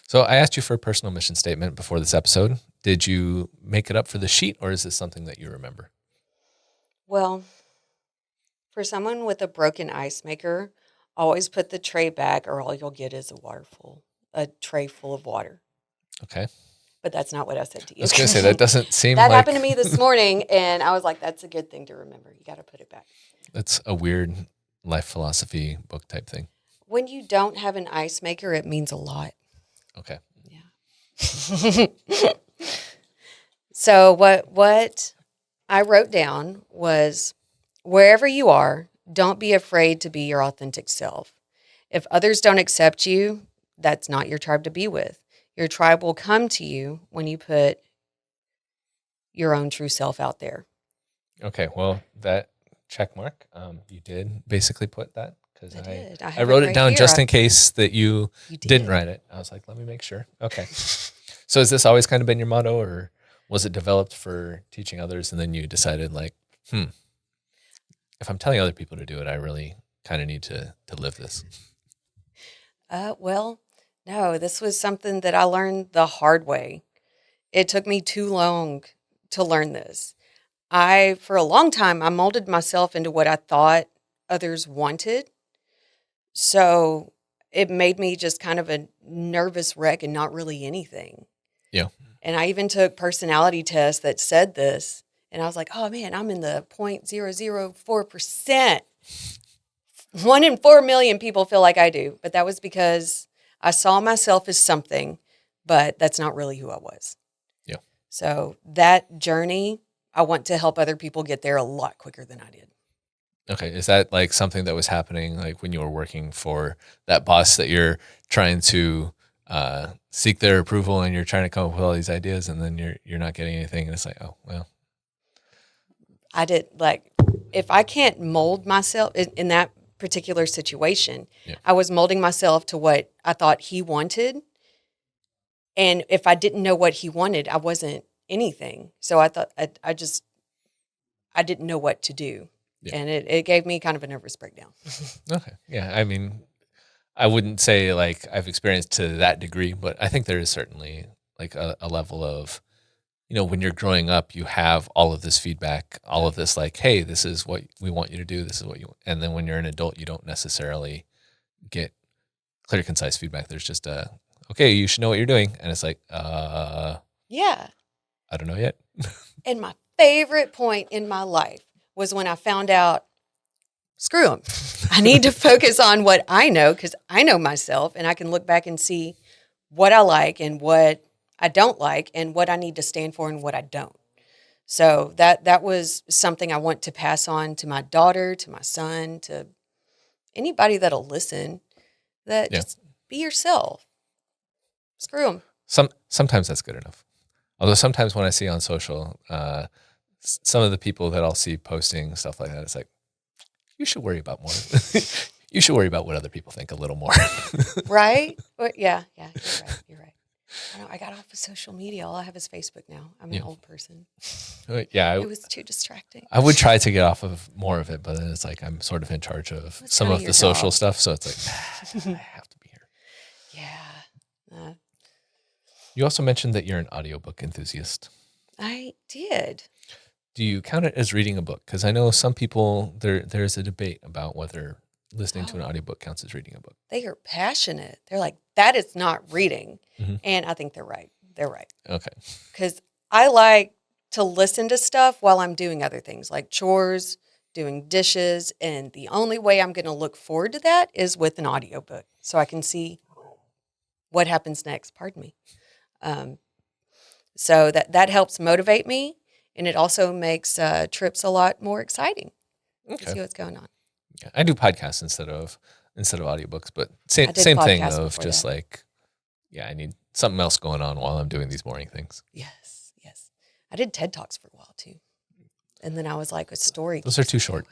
Speaker 1: So I asked you for a personal mission statement before this episode. Did you make it up for the sheet, or is this something that you remember?
Speaker 2: Well, for someone with a broken ice maker, always put the tray back or all you'll get is a tray full of water.
Speaker 1: Okay.
Speaker 2: But that's not what I said to you.
Speaker 1: I was going to say, that doesn't seem
Speaker 2: that
Speaker 1: like...
Speaker 2: happened to me this morning, and I was like, that's a good thing to remember. You got to put it back.
Speaker 1: That's a weird life philosophy book type thing.
Speaker 2: When you don't have an ice maker, it means a lot.
Speaker 1: Okay.
Speaker 2: Yeah. So what I wrote down was, wherever you are, don't be afraid to be your authentic self. If others don't accept you, that's not your tribe to be with. Your tribe will come to you when you put your own true self out there.
Speaker 1: Okay, well, that check mark, you did basically put that, because I wrote it down just in case that you didn't write it. I was like, let me make sure. Okay. So has this always kind of been your motto, or was it developed for teaching others, and then you decided like, if I'm telling other people to do it, I really kind of need to live this?
Speaker 2: Well, no, this was something that I learned the hard way. It took me too long to learn this. For a long time, I molded myself into what I thought others wanted. So it made me just kind of a nervous wreck and not really anything.
Speaker 1: Yeah.
Speaker 2: And I even took personality tests that said this. And I was like, oh man, I'm in the 0.004%. 1 in 4 million people feel like I do. But that was because I saw myself as something, but that's not really who I was.
Speaker 1: Yeah.
Speaker 2: So that journey, I want to help other people get there a lot quicker than I did.
Speaker 1: Okay. Is that like something that was happening like when you were working for that boss that you're trying to seek their approval and you're trying to come up with all these ideas and then you're not getting anything and it's like, oh well.
Speaker 2: I did like, if I can't mold myself in that particular situation,
Speaker 1: Yeah.
Speaker 2: I was molding myself to what I thought he wanted. And if I didn't know what he wanted, I wasn't anything. So I thought I didn't know what to do.
Speaker 1: Yeah.
Speaker 2: And it gave me kind of a nervous breakdown.
Speaker 1: Okay. Yeah. I mean, I wouldn't say like I've experienced to that degree, but I think there is certainly like a level of, when you're growing up, you have all of this feedback, all of this like, hey, this is what we want you to do. This is what you, and then when you're an adult, you don't necessarily get clear, concise feedback. There's just okay, you should know what you're doing. And it's like,
Speaker 2: Yeah.
Speaker 1: I don't know yet.
Speaker 2: And my favorite point in my life was when I found out, screw them. I need to focus on what I know because I know myself and I can look back and see what I like and what I don't like and what I need to stand for and what I don't. So that was something I want to pass on to my daughter, to my son, to anybody that'll listen, that just be yourself. Screw them.
Speaker 1: Sometimes that's good enough. Although sometimes when I see on social, some of the people that I'll see posting stuff like that, it's like, you should worry about more. You should worry about what other people think a little more.
Speaker 2: Right? Yeah, you're right. I got off of social media. All I have is Facebook now. I'm an old person.
Speaker 1: Yeah.
Speaker 2: It was too distracting.
Speaker 1: I would try to get off of more of it, but then it's like I'm sort of in charge of some of the social stuff. So it's like, I have to be here.
Speaker 2: Yeah.
Speaker 1: You also mentioned that you're an audiobook enthusiast.
Speaker 2: I did.
Speaker 1: Do you count it as reading a book? Because I know some people, there's a debate about whether listening to an audiobook counts as reading a book.
Speaker 2: They are passionate. They're like, that is not reading.
Speaker 1: Mm-hmm.
Speaker 2: And I think they're right. They're right.
Speaker 1: Okay.
Speaker 2: Because I like to listen to stuff while I'm doing other things like chores, doing dishes. And the only way I'm going to look forward to that is with an audiobook so I can see what happens next. Pardon me. So that helps motivate me. And it also makes trips a lot more exciting to see what's going on.
Speaker 1: Yeah, I do podcasts instead of audiobooks, but same thing of just like, I need something else going on while I'm doing these boring things.
Speaker 2: Yes. I did TED Talks for a while too. And then I was like, a story.
Speaker 1: Those are too short.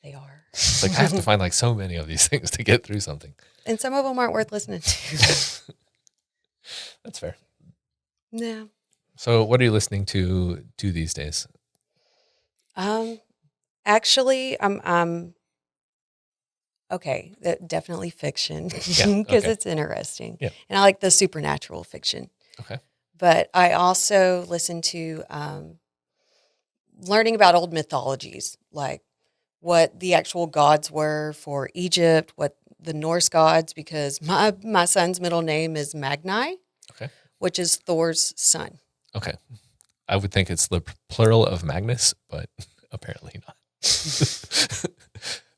Speaker 2: They are.
Speaker 1: It's like I have to find like so many of these things to get through something.
Speaker 2: And some of them aren't worth listening to.
Speaker 1: That's fair.
Speaker 2: No.
Speaker 1: So what are you listening to these days?
Speaker 2: Actually, I'm okay. Definitely fiction because it's interesting.
Speaker 1: Yeah.
Speaker 2: And I like the supernatural fiction.
Speaker 1: Okay.
Speaker 2: But I also listen to learning about old mythologies, like what the actual gods were for Egypt, what the Norse gods, because my son's middle name is Magni, which is Thor's son.
Speaker 1: Okay. I would think it's the plural of Magnus, but apparently not.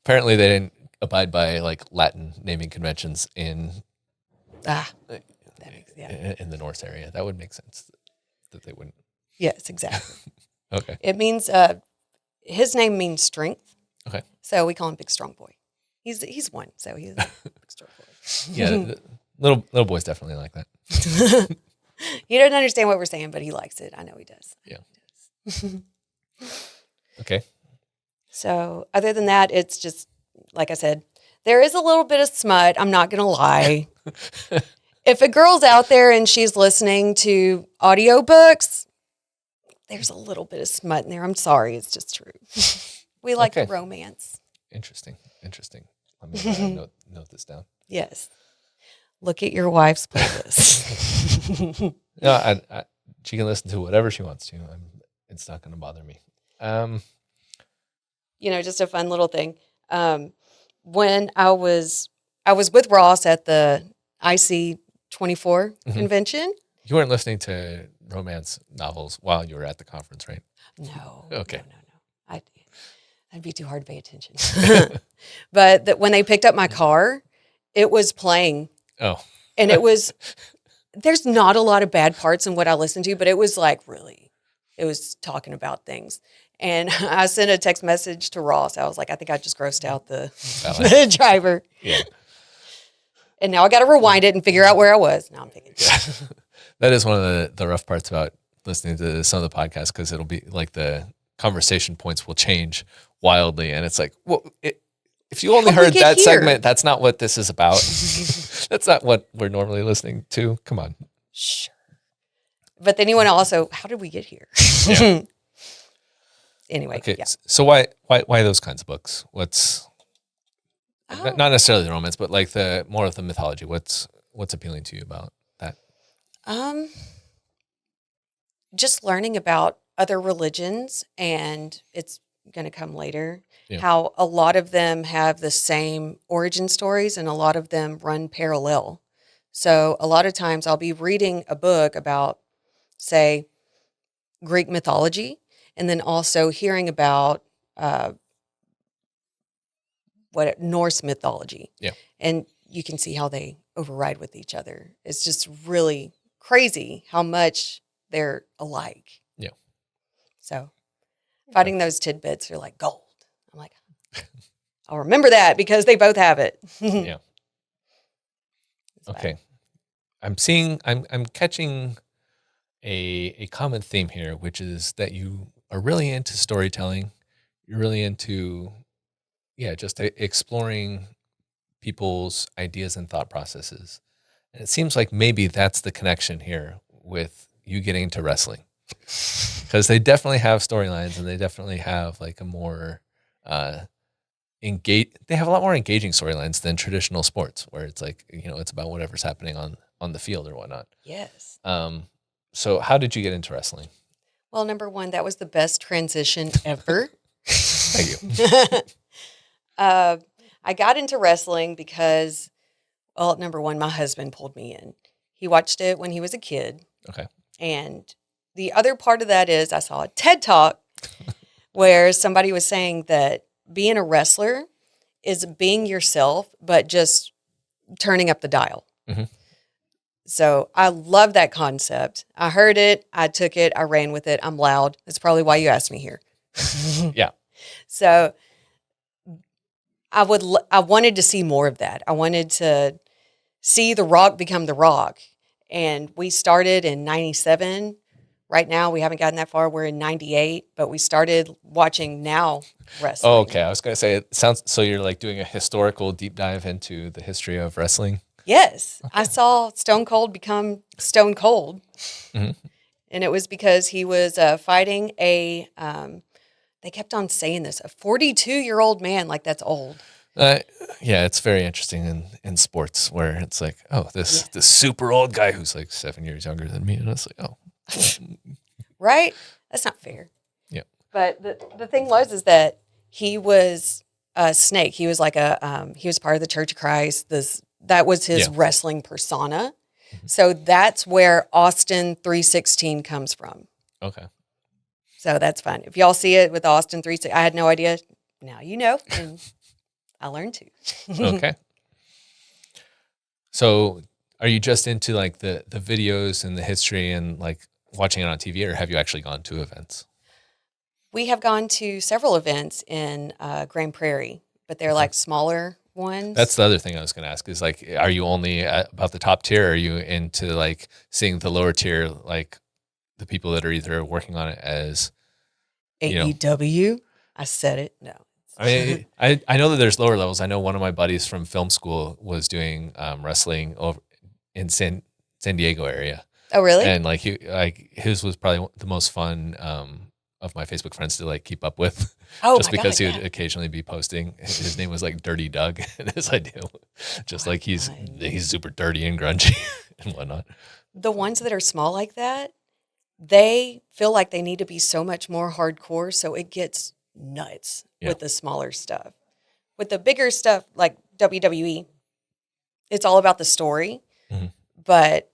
Speaker 1: Apparently they didn't abide by like Latin naming conventions in the Norse area. That would make sense that they wouldn't. Yes,
Speaker 2: exactly.
Speaker 1: Okay.
Speaker 2: It means his name means strength.
Speaker 1: Okay.
Speaker 2: So we call him Big Strong Boy. He's one, so he's a Big Strong Boy.
Speaker 1: Yeah, little boys definitely like that.
Speaker 2: He doesn't understand what we're saying, but he likes it. I know he does.
Speaker 1: Yeah. Okay.
Speaker 2: So other than that, it's just, like I said, there is a little bit of smut. I'm not going to lie. If a girl's out there and she's listening to audiobooks, there's a little bit of smut in there. I'm sorry. It's just true. We like the romance.
Speaker 1: Interesting. Let me note this down.
Speaker 2: Yes. Look at your wife's playlist.
Speaker 1: No, she can listen to whatever she wants to. It's not going to bother me.
Speaker 2: Just a fun little thing. When I was with Ross at the IC24 convention.
Speaker 1: You weren't listening to romance novels while you were at the conference, right?
Speaker 2: No.
Speaker 1: Okay.
Speaker 2: No. That'd be too hard to pay attention. But when they picked up my car, it was playing.
Speaker 1: Oh.
Speaker 2: And there's not a lot of bad parts in what I listened to, but it was like really, it was talking about things. And I sent a text message to Ross. I was like, I think I just grossed out the,
Speaker 1: Valid.
Speaker 2: the driver.
Speaker 1: Yeah.
Speaker 2: And now I got to rewind it and figure out where I was. Now I'm thinking.
Speaker 1: Yeah. That is one of the rough parts about listening to some of the podcasts, because it'll be like the conversation points will change wildly. And it's like, well, if you only
Speaker 2: How'd we
Speaker 1: heard
Speaker 2: get
Speaker 1: that
Speaker 2: here?
Speaker 1: segment, that's not what this is about. That's not what we're normally listening to. Come on.
Speaker 2: Sure. But then you want to also, how did we get here?
Speaker 1: Yeah.
Speaker 2: Anyway.
Speaker 1: Okay.
Speaker 2: Yeah.
Speaker 1: So why those kinds of books? What's
Speaker 2: Oh.
Speaker 1: not necessarily the romance, but like the more of the mythology. What's appealing to you about that?
Speaker 2: Just learning about other religions, and it's going to come later.
Speaker 1: Yeah.
Speaker 2: How a lot of them have the same origin stories, and a lot of them run parallel. So a lot of times I'll be reading a book about, say, Greek mythology, and then also hearing about Norse mythology.
Speaker 1: Yeah.
Speaker 2: And you can see how they override with each other. It's just really crazy how much they're alike.
Speaker 1: Yeah.
Speaker 2: So finding those tidbits are like gold. I'm like, I'll remember that because they both have it.
Speaker 1: Yeah. Okay. I'm catching a common theme here, which is that you are really into storytelling. You're really into, just exploring people's ideas and thought processes. And it seems like maybe that's the connection here with you getting into wrestling, because they definitely have storylines, and they definitely have like a more they have a lot more engaging storylines than traditional sports, where it's like, it's about whatever's happening on the field or whatnot.
Speaker 2: Yes.
Speaker 1: So how did you get into wrestling?
Speaker 2: Well, number one, that was the best transition ever.
Speaker 1: Thank you.
Speaker 2: I got into wrestling because, well, number one, my husband pulled me in. He watched it when he was a kid.
Speaker 1: Okay.
Speaker 2: And the other part of that is I saw a TED Talk where somebody was saying that being a wrestler is being yourself, but just turning up the dial.
Speaker 1: Mm-hmm.
Speaker 2: So I love that concept. I heard it. I took it. I ran with it. I'm loud. That's probably why you asked me here.
Speaker 1: Yeah.
Speaker 2: So I wanted to see more of that. I wanted to see The Rock become The Rock. And we started in 97. Right now, we haven't gotten that far. We're in 98, but we started watching Now wrestling.
Speaker 1: Oh, okay. I was going to say, it sounds, so you're like doing a historical deep dive into the history of wrestling?
Speaker 2: Yes. Okay. I saw Stone Cold become Stone Cold.
Speaker 1: Mm-hmm.
Speaker 2: And it was because he was fighting they kept on saying this, a 42-year-old man, like that's old.
Speaker 1: Yeah, it's very interesting in sports where it's like, oh, this super old guy who's like 7 years younger than me. And it's like, oh.
Speaker 2: Right? That's not fair.
Speaker 1: Yeah.
Speaker 2: But the thing is that he was a snake. He was like he was part of the Church of Christ. That was his wrestling persona. Mm-hmm. So that's where Austin 316 comes from.
Speaker 1: Okay.
Speaker 2: So that's fun. If y'all see it with Austin 316, I had no idea. Now you know. And I learned to.
Speaker 1: Okay. So are you just into like the videos and the history and like watching it on TV, or have you actually gone to events?
Speaker 2: We have gone to several events in Grand Prairie, but they're like smaller ones.
Speaker 1: That's the other thing I was going to ask is like, are you only about the top tier, or are you into like seeing the lower tier, like the people that are either working on it as
Speaker 2: AEW? I said it. No.
Speaker 1: I mean, I know that there's lower levels. I know one of my buddies from film school was doing wrestling over in San Diego area.
Speaker 2: Oh, really?
Speaker 1: And like his was probably the most fun of my Facebook friends to like keep up with.
Speaker 2: Oh,
Speaker 1: just because he would occasionally be posting. His name was like Dirty Doug, and his idea just like he's super dirty and grungy and whatnot.
Speaker 2: The ones that are small like that, they feel like they need to be so much more hardcore, so it gets nuts with the smaller stuff. With the bigger stuff like WWE, it's all about the story, but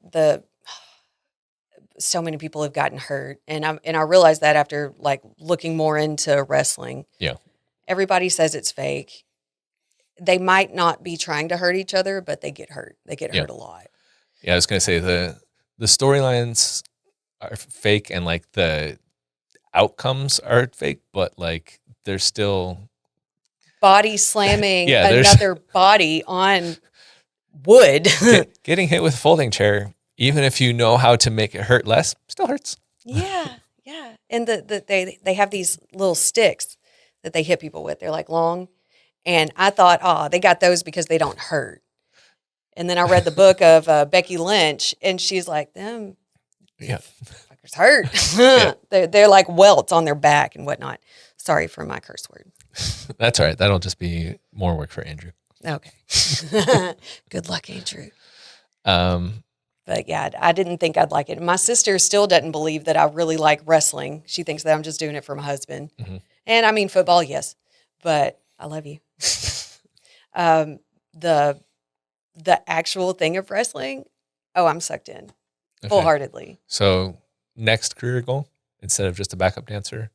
Speaker 2: so many people have gotten hurt, and I realized that after like looking more into wrestling. Yeah, everybody says it's fake. They might not be trying to hurt each other, but they get hurt. They get hurt a lot.
Speaker 1: Yeah, I was gonna say the storylines are fake, and like the outcomes are fake, but like there's still
Speaker 2: body slamming
Speaker 1: Yeah, there's-
Speaker 2: another body on wood.
Speaker 1: getting hit with a folding chair, even if you know how to make it hurt less, still hurts.
Speaker 2: Yeah. And they have these little sticks that they hit people with. They're like long. And I thought, oh, they got those because they don't hurt. And then I read the book of Becky Lynch, and she's like, them
Speaker 1: Yeah.
Speaker 2: fuckers hurt. They're like welts on their back and whatnot. Sorry for my curse word.
Speaker 1: That's all right. That'll just be more work for Andrew.
Speaker 2: Okay. Good luck, Andrew.
Speaker 1: Um,
Speaker 2: But yeah, I didn't think I'd like it. My sister still doesn't believe that I really like wrestling. She thinks that I'm just doing it for my husband.
Speaker 1: Mhm.
Speaker 2: And I mean, football, yes, but I love you. The actual thing of wrestling, oh, I'm sucked in
Speaker 1: okay.
Speaker 2: wholeheartedly.
Speaker 1: So next career goal, instead of just a backup dancer,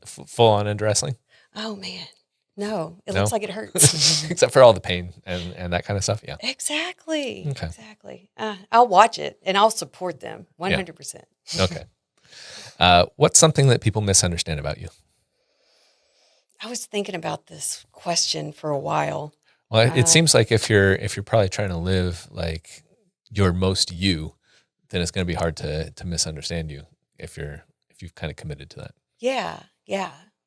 Speaker 1: full on into wrestling?
Speaker 2: Oh man, no, it
Speaker 1: No?
Speaker 2: looks like it hurts.
Speaker 1: Except for all the pain and that kind of stuff. Yeah.
Speaker 2: Exactly.
Speaker 1: Okay.
Speaker 2: Exactly. I'll watch it and I'll support them 100%.
Speaker 1: Okay. What's something that people misunderstand about you?
Speaker 2: I was thinking about this question for a while.
Speaker 1: Well, it seems like if you're probably trying to live like your most you, then it's going to be hard to misunderstand you if you've kind of committed to that.
Speaker 2: Yeah.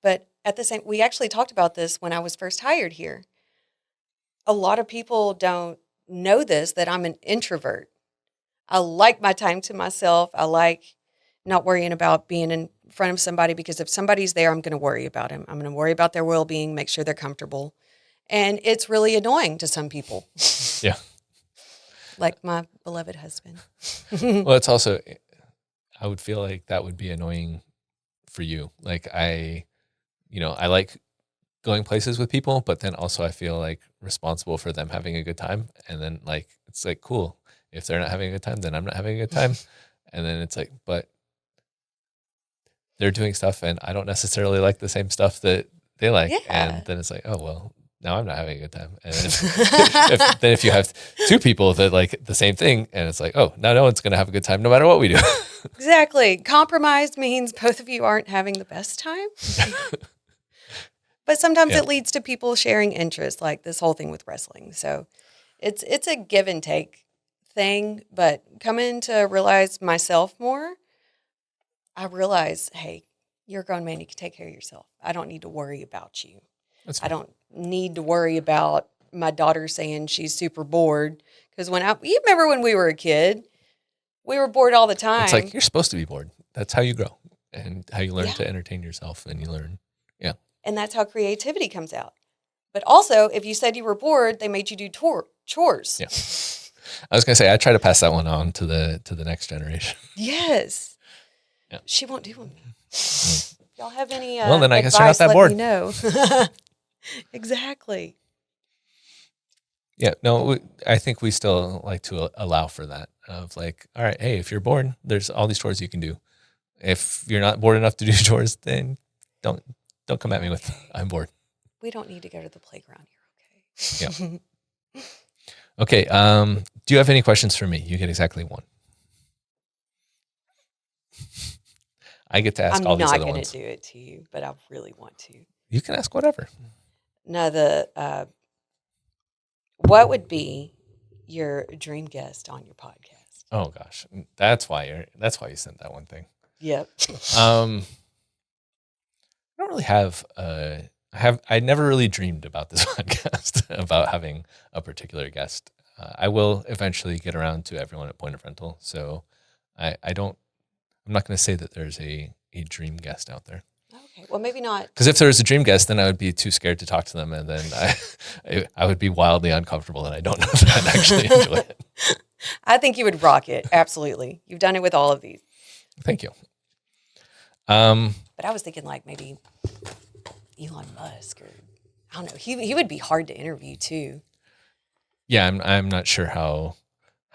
Speaker 2: But at the same, we actually talked about this when I was first hired here. A lot of people don't know this, that I'm an introvert. I like my time to myself. I like not worrying about being in front of somebody, because if somebody's there, I'm going to worry about them. I'm going to worry about their well-being, make sure they're comfortable. And it's really annoying to some people.
Speaker 1: Yeah.
Speaker 2: Like my beloved husband.
Speaker 1: Well, it's also, I would feel like that would be annoying for you. Like I like going places with people, but then also I feel like responsible for them having a good time. And then like, it's like, cool. If they're not having a good time, then I'm not having a good time. And then it's like, but they're doing stuff and I don't necessarily like the same stuff that they like.
Speaker 2: Yeah.
Speaker 1: And then it's like, oh, well, now I'm not having a good time. And then if you have two people that like the same thing, and it's like, oh, now no one's going to have a good time no matter what we do.
Speaker 2: Exactly. Compromise means both of you aren't having the best time. But sometimes it leads to people sharing interests, like this whole thing with wrestling. So it's a give and take thing. But coming to realize myself more, I realize, hey, you're a grown man. You can take care of yourself. I don't need to worry about you.
Speaker 1: That's
Speaker 2: I don't need to worry about my daughter saying she's super bored. Because you remember when we were a kid, we were bored all the time.
Speaker 1: It's like, you're supposed to be bored. That's how you grow and how you learn to entertain yourself, and you learn. Yeah.
Speaker 2: And that's how creativity comes out. But also, if you said you were bored, they made you do chores.
Speaker 1: Yeah. I was going to say, I try to pass that one on to the next generation.
Speaker 2: Yes.
Speaker 1: Yeah.
Speaker 2: She won't do them. Y'all have any
Speaker 1: well, then I guess you're not
Speaker 2: advice,
Speaker 1: that
Speaker 2: let
Speaker 1: bored.
Speaker 2: me know. Exactly.
Speaker 1: Yeah, no, I think we still like to allow for that of like, all right, hey, if you're bored, there's all these chores you can do. If you're not bored enough to do chores, then don't come at me with I'm bored.
Speaker 2: We don't need to go to the playground. You're okay.
Speaker 1: Yeah. Okay. Do you have any questions for me? You get exactly one. I get to ask all these other ones.
Speaker 2: I'm not going to do it to you, but I really want to.
Speaker 1: You can ask whatever.
Speaker 2: No, what would be your dream guest on your podcast?
Speaker 1: Oh gosh, that's why you sent that one thing.
Speaker 2: Yep.
Speaker 1: I don't really have. I never really dreamed about this podcast about having a particular guest. I will eventually get around to everyone at Point of Rental, so I'm not going to say that there's a dream guest out there.
Speaker 2: Okay, well maybe not.
Speaker 1: Because if there was a dream guest, then I would be too scared to talk to them, and then I would be wildly uncomfortable, and I don't know that I'd actually enjoy it.
Speaker 2: I think you would rock it. Absolutely. You've done it with all of these.
Speaker 1: Thank you.
Speaker 2: But I was thinking like maybe Elon Musk, or I don't know. He would be hard to interview too.
Speaker 1: Yeah, I'm not sure how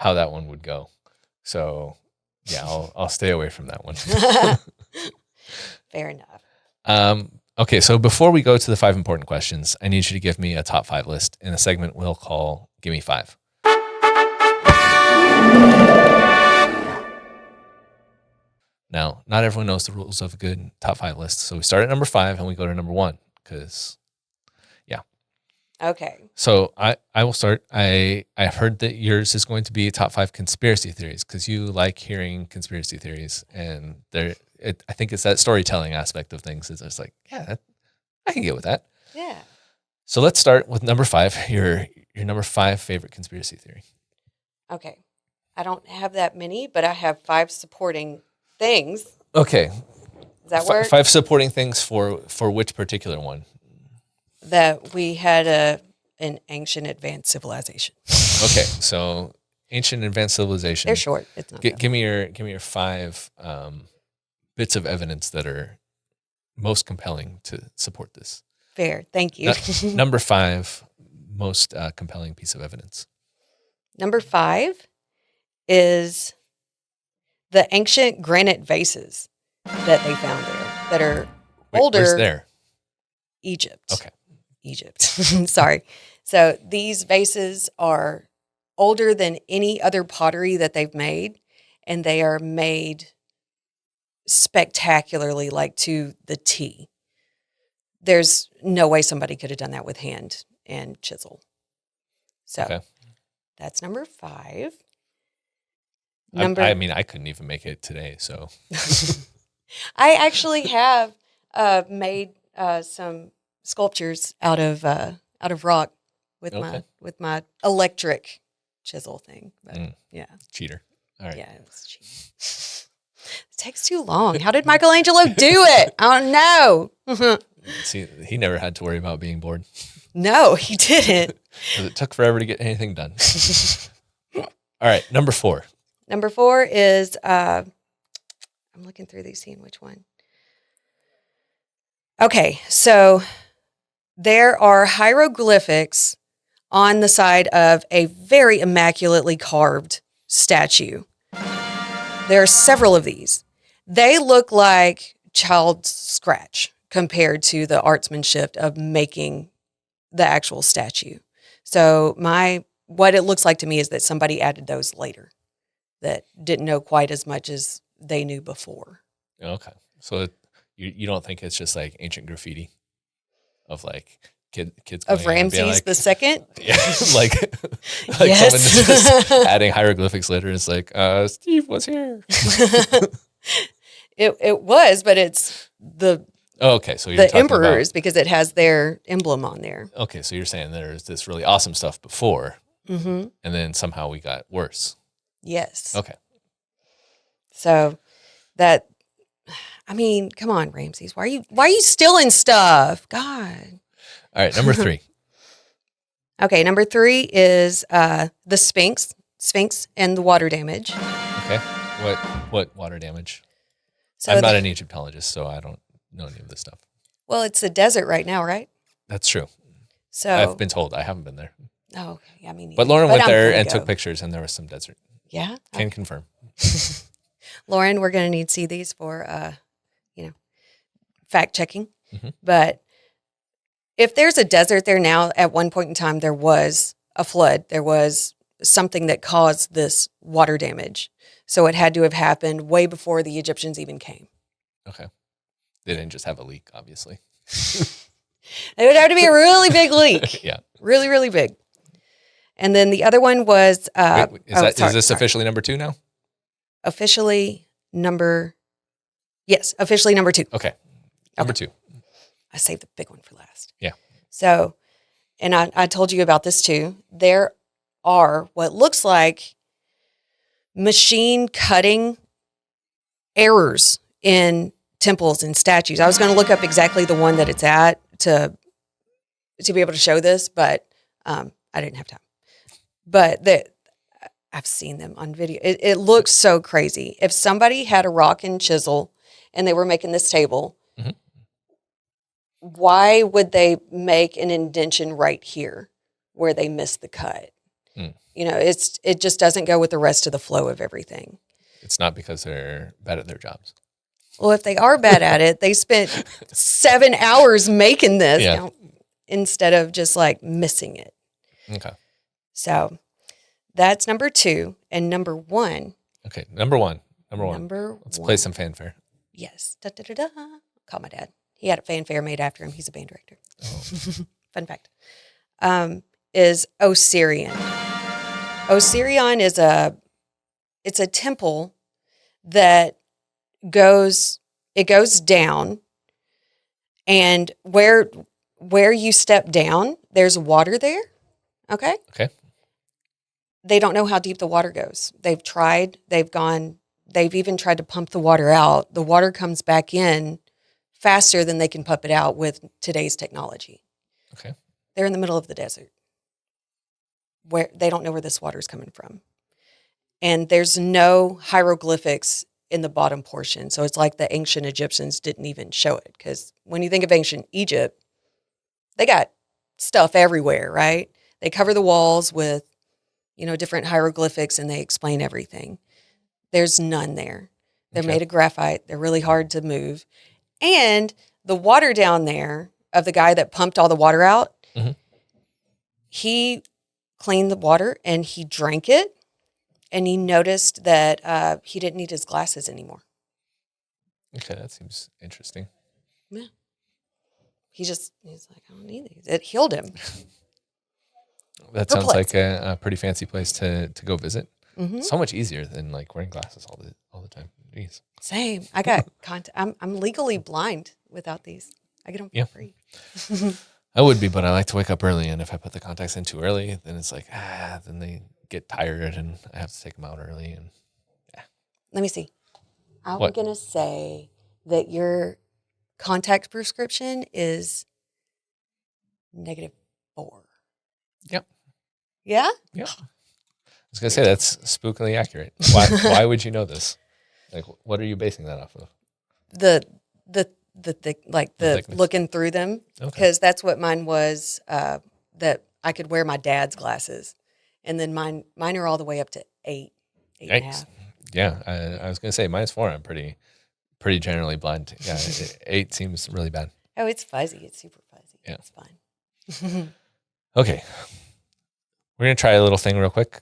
Speaker 1: that one would go. So yeah, I'll stay away from that one.
Speaker 2: Fair enough.
Speaker 1: Okay, so before we go to the 5 important questions, I need you to give me a top 5 list in a segment we'll call Give Me 5. Now, not everyone knows the rules of a good top 5 list. So we start at number 5 and we go to number 1 because, yeah.
Speaker 2: Okay.
Speaker 1: So I will start. I've heard that yours is going to be top 5 conspiracy theories because you like hearing conspiracy theories, and I think it's that storytelling aspect of things. It's just like, yeah, I can get with that.
Speaker 2: Yeah.
Speaker 1: So let's start with number 5. Your number 5 favorite conspiracy theory.
Speaker 2: Okay. I don't have that many, but I have 5 supporting things.
Speaker 1: Okay.
Speaker 2: Does that work?
Speaker 1: 5 supporting things for which particular one?
Speaker 2: That we had an ancient advanced civilization.
Speaker 1: Okay, so ancient advanced civilization.
Speaker 2: They're short. It's not
Speaker 1: Give me your 5 bits of evidence that are most compelling to support this.
Speaker 2: fair. Thank you.
Speaker 1: Number 5 most compelling piece of evidence.
Speaker 2: Number 5 is the ancient granite vases that they found there that are older.
Speaker 1: Where's there?
Speaker 2: Egypt.
Speaker 1: Okay.
Speaker 2: Egypt. Sorry. So these vases are older than any other pottery that they've made, and they are made spectacularly, like to the T. There's no way somebody could have done that with hand and chisel. So
Speaker 1: Okay.
Speaker 2: that's number 5.
Speaker 1: I mean, I couldn't even make it today, so.
Speaker 2: I actually have made some sculptures out of rock with my electric chisel thing. But yeah,
Speaker 1: Cheater. All right.
Speaker 2: yeah, it was cheap. It takes too long. How did Michelangelo do it? I don't know.
Speaker 1: See, he never had to worry about being bored.
Speaker 2: No, he didn't.
Speaker 1: 'Cause it took forever to get anything done. All right, number 4.
Speaker 2: Number 4 is I'm looking through these, seeing which one. Okay, so there are hieroglyphics on the side of a very immaculately carved statue. There are several of these. They look like child's scratch compared to the artsmanship of making the actual statue. So what it looks like to me is that somebody added those later that didn't know quite as much as they knew before.
Speaker 1: Okay. So you don't think it's just like ancient graffiti of like kids
Speaker 2: Of
Speaker 1: going in and being
Speaker 2: Ramses
Speaker 1: like,
Speaker 2: the Second?
Speaker 1: yeah, like
Speaker 2: Yes.
Speaker 1: someone just adding hieroglyphics later. It's like Steve was here.
Speaker 2: It was, but it's the
Speaker 1: Okay, so you're talking
Speaker 2: emperors because it has their emblem on there.
Speaker 1: Okay, so you're saying there's this really awesome stuff before,
Speaker 2: Mm-hmm.
Speaker 1: and then somehow we got worse.
Speaker 2: Yes.
Speaker 1: Okay.
Speaker 2: So that, I mean, come on, Ramses. Why are you stealing stuff? God.
Speaker 1: All right, number 3.
Speaker 2: Okay, number 3 is the Sphinx and the water damage.
Speaker 1: Okay. What water damage?
Speaker 2: So
Speaker 1: I'm not an Egyptologist, so I don't know any of this stuff.
Speaker 2: well, it's a desert right now, right?
Speaker 1: That's true.
Speaker 2: So
Speaker 1: I've been told. I haven't been there.
Speaker 2: oh, yeah, I mean,
Speaker 1: But Lauren went
Speaker 2: I'm
Speaker 1: there
Speaker 2: gonna
Speaker 1: and
Speaker 2: go.
Speaker 1: took pictures, and there was some desert.
Speaker 2: Yeah.
Speaker 1: Can confirm.
Speaker 2: Lauren, we're going to need to see these for, fact checking.
Speaker 1: Mhm.
Speaker 2: But if there's a desert there now, at one point in time, there was a flood. There was something that caused this water damage. So it had to have happened way before the Egyptians even came.
Speaker 1: Okay. They didn't just have a leak, obviously.
Speaker 2: It would have to be a really big leak.
Speaker 1: Yeah.
Speaker 2: Really, really big. And then the other one was
Speaker 1: Wait, is this
Speaker 2: sorry.
Speaker 1: officially number 2 now?
Speaker 2: Officially number 2.
Speaker 1: Okay. Number 2.
Speaker 2: I saved the big one for last.
Speaker 1: Yeah.
Speaker 2: So, and I told you about this too. There are what looks like machine cutting errors in temples and statues. I was going to look up exactly the one that it's at to be able to show this, but I didn't have time. But I've seen them on video. It looks so crazy. If somebody had a rock and chisel and they were making this table,
Speaker 1: Mhm.
Speaker 2: why would they make an indention right here where they missed the cut?
Speaker 1: Mm.
Speaker 2: It just doesn't go with the rest of the flow of everything.
Speaker 1: It's not because they're bad at their jobs.
Speaker 2: Well, if they are bad at it, they spent 7 hours making this instead of just like missing it.
Speaker 1: Okay.
Speaker 2: So that's number 2. And number 1.
Speaker 1: Okay. Number one. Let's play some fanfare.
Speaker 2: Yes. Da, da, da, da. Call my dad. He had a fanfare made after him. He's a band director.
Speaker 1: Oh.
Speaker 2: Fun fact. Is Osirian. Osirian is it's a temple that goes down, and where you step down, there's water there. Okay?
Speaker 1: Okay.
Speaker 2: They don't know how deep the water goes. They've even tried to pump the water out. The water comes back in faster than they can pump it out with today's technology.
Speaker 1: Okay.
Speaker 2: They're in the middle of the desert where they don't know where this water is coming from. And there's no hieroglyphics in the bottom portion. So it's like the ancient Egyptians didn't even show it. Because when you think of ancient Egypt, they got stuff everywhere, right? They cover the walls with, different hieroglyphics, and they explain everything. There's none there. They're made of graphite. They're really hard to move. And the water down there of the guy that pumped all the water out, he cleaned the water and he drank it, and he noticed that he didn't need his glasses anymore.
Speaker 1: Okay, that seems interesting.
Speaker 2: Yeah. He's like, I don't need these. It healed him.
Speaker 1: That sounds like a pretty fancy place to go visit. Mm-hmm. So much easier than like wearing glasses all the time. Jeez.
Speaker 2: Same. I got I'm legally blind without these. I get them for free.
Speaker 1: I would be, but I like to wake up early, and if I put the contacts in too early, then it's like then they get tired, and I have to take them out early. And
Speaker 2: let me see. I'm gonna say that your contact prescription is -4.
Speaker 1: Yep.
Speaker 2: Yeah?
Speaker 1: Yep. I was going to say, that's spookily accurate. Why would you know this? Like, what are you basing that off of?
Speaker 2: The looking through them.
Speaker 1: Okay.
Speaker 2: Because that's what mine was, that I could wear my dad's glasses. And then mine are all the way up to 8 and a half.
Speaker 1: Yeah, I was going to say, mine's 4. I'm pretty generally blind. Yeah, 8 seems really bad.
Speaker 2: Oh, it's fuzzy. It's super fuzzy.
Speaker 1: Yeah.
Speaker 2: It's fine.
Speaker 1: Okay. We're going to try a little thing real quick.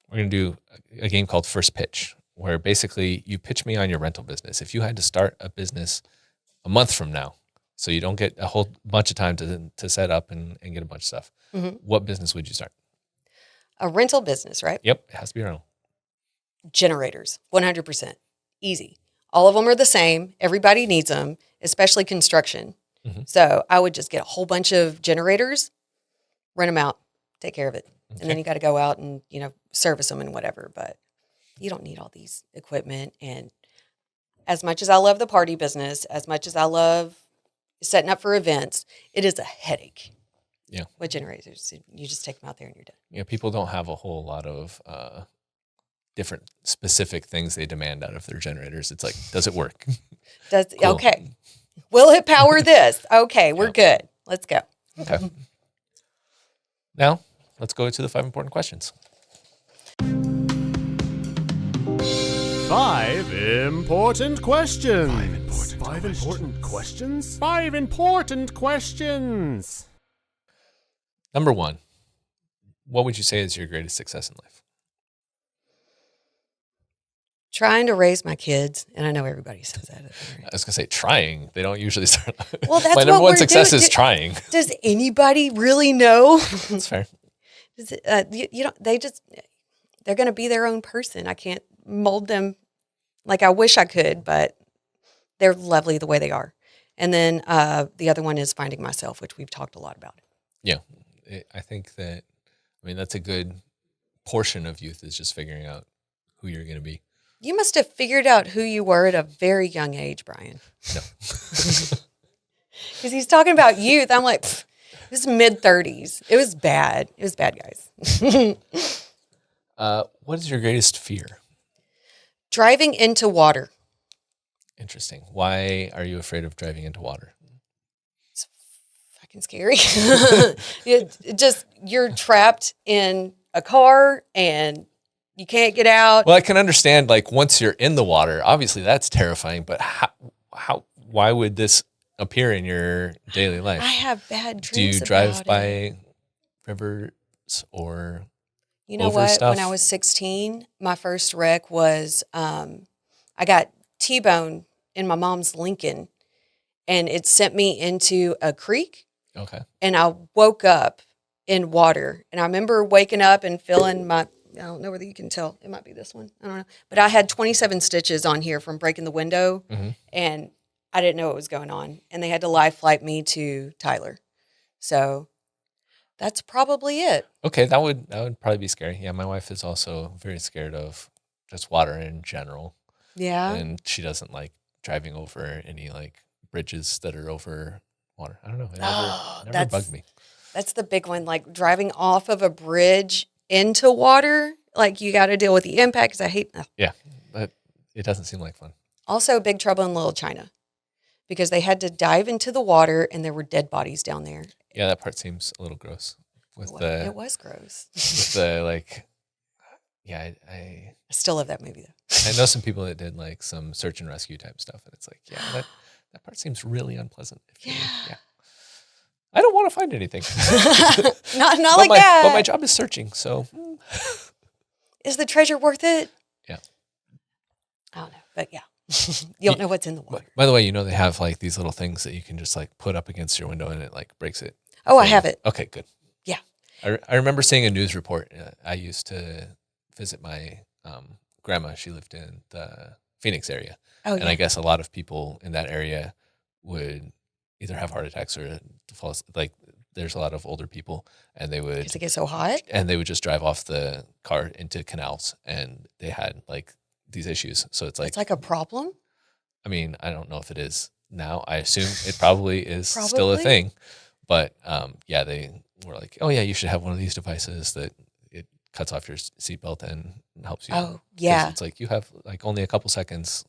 Speaker 1: We're going to do a game called First Pitch, where basically you pitch me on your rental business. If you had to start a business a month from now, so you don't get a whole bunch of time to set up and get a bunch of stuff, what business would you start?
Speaker 2: A rental business, right?
Speaker 1: Yep, it has to be rental.
Speaker 2: Generators, 100%. Easy. All of them are the same. Everybody needs them, especially construction. Mm-hmm. So I would just get a whole bunch of generators, rent them out, take care of it. Okay. And then you got to go out and, service them and whatever. But you don't need all these equipment. And as much as I love the party business, as much as I love setting up for events, it is a headache.
Speaker 1: Yeah.
Speaker 2: With generators, you just take them out there and you're done.
Speaker 1: Yeah, people don't have a whole lot of different specific things they demand out of their generators. It's like, does it work?
Speaker 2: Cool.
Speaker 1: Okay.
Speaker 2: Will it power this? Okay, we're good. Let's go.
Speaker 1: Okay. Now, let's go to the 5 important questions.
Speaker 3: 5 important questions. 5 important questions? 5 important questions.
Speaker 1: Number 1, what would you say is your greatest success in life?
Speaker 2: Trying to raise my kids, and I know everybody says that.
Speaker 1: I was going to say trying. They don't usually start.
Speaker 2: Well, that's
Speaker 1: my number
Speaker 2: what
Speaker 1: one success is trying.
Speaker 2: Does anybody really know?
Speaker 1: That's fair.
Speaker 2: They're going to be their own person. I can't mold them like I wish I could, but they're lovely the way they are. And then the other one is finding myself, which we've talked a lot about.
Speaker 1: Yeah. I think that, that's a good portion of youth is just figuring out who you're going to be.
Speaker 2: You must have figured out who you were at a very young age, Brian.
Speaker 1: No.
Speaker 2: Because he's talking about youth. I'm like, this is mid-30s. It was bad. It was bad, guys.
Speaker 1: What is your greatest fear?
Speaker 2: Driving into water.
Speaker 1: Interesting. Why are you afraid of driving into water?
Speaker 2: It's fucking scary. You're trapped in a car and you can't get out.
Speaker 1: Well, I can understand, like, once you're in the water, obviously that's terrifying, but why would this appear in your daily life?
Speaker 2: I have bad dreams.
Speaker 1: Do you drive by rivers or
Speaker 2: You know
Speaker 1: over
Speaker 2: what?
Speaker 1: stuff?
Speaker 2: When I was 16, my first wreck was I got T-boned in my mom's Lincoln, and it sent me into a creek.
Speaker 1: Okay.
Speaker 2: And I woke up in water. And I remember waking up and feeling I don't know whether you can tell. It might be this one. I don't know. But I had 27 stitches on here from breaking the window.
Speaker 1: Mm-hmm.
Speaker 2: And I didn't know what was going on. And they had to life flight me to Tyler. So that's probably it.
Speaker 1: Okay, that would probably be scary. Yeah, my wife is also very scared of just water in general.
Speaker 2: Yeah.
Speaker 1: And she doesn't like driving over any like bridges that are over water. I don't know. It never bugged me.
Speaker 2: That's the big one. Like driving off of a bridge into water, like you got to deal with the impact because I hate that.
Speaker 1: Yeah, but it doesn't seem like fun.
Speaker 2: Also, Big Trouble in Little China because they had to dive into the water and there were dead bodies down there.
Speaker 1: Yeah, that part seems a little gross.
Speaker 2: It was gross.
Speaker 1: With the like, yeah,
Speaker 2: I still love that movie though.
Speaker 1: I know some people that did like some search and rescue type stuff, and it's like, yeah, that part seems really unpleasant. Yeah. I don't want to find anything.
Speaker 2: not like that.
Speaker 1: But my job is searching, so.
Speaker 2: Is the treasure worth it?
Speaker 1: Yeah.
Speaker 2: I don't know, but yeah. You don't know what's in the water.
Speaker 1: By the way, they have like these little things that you can just like put up against your window and it like breaks it.
Speaker 2: Oh, I have it.
Speaker 1: Okay, good.
Speaker 2: Yeah.
Speaker 1: I remember seeing a news report. I used to visit my grandma. She lived in the Phoenix area.
Speaker 2: Oh,
Speaker 1: and I guess a lot of people in that area would either have heart attacks or fall asleep. Like there's a lot of older people and they would.
Speaker 2: Because it gets so hot?
Speaker 1: And they would just drive off the car into canals and they had like these issues. So it's like
Speaker 2: a problem?
Speaker 1: I mean, I don't know if it is now. I assume it probably is still a thing. But yeah, they were like, oh yeah, you should have one of these devices that it cuts off your seatbelt and helps you.
Speaker 2: Oh, yeah.
Speaker 1: It's like you have like only a couple seconds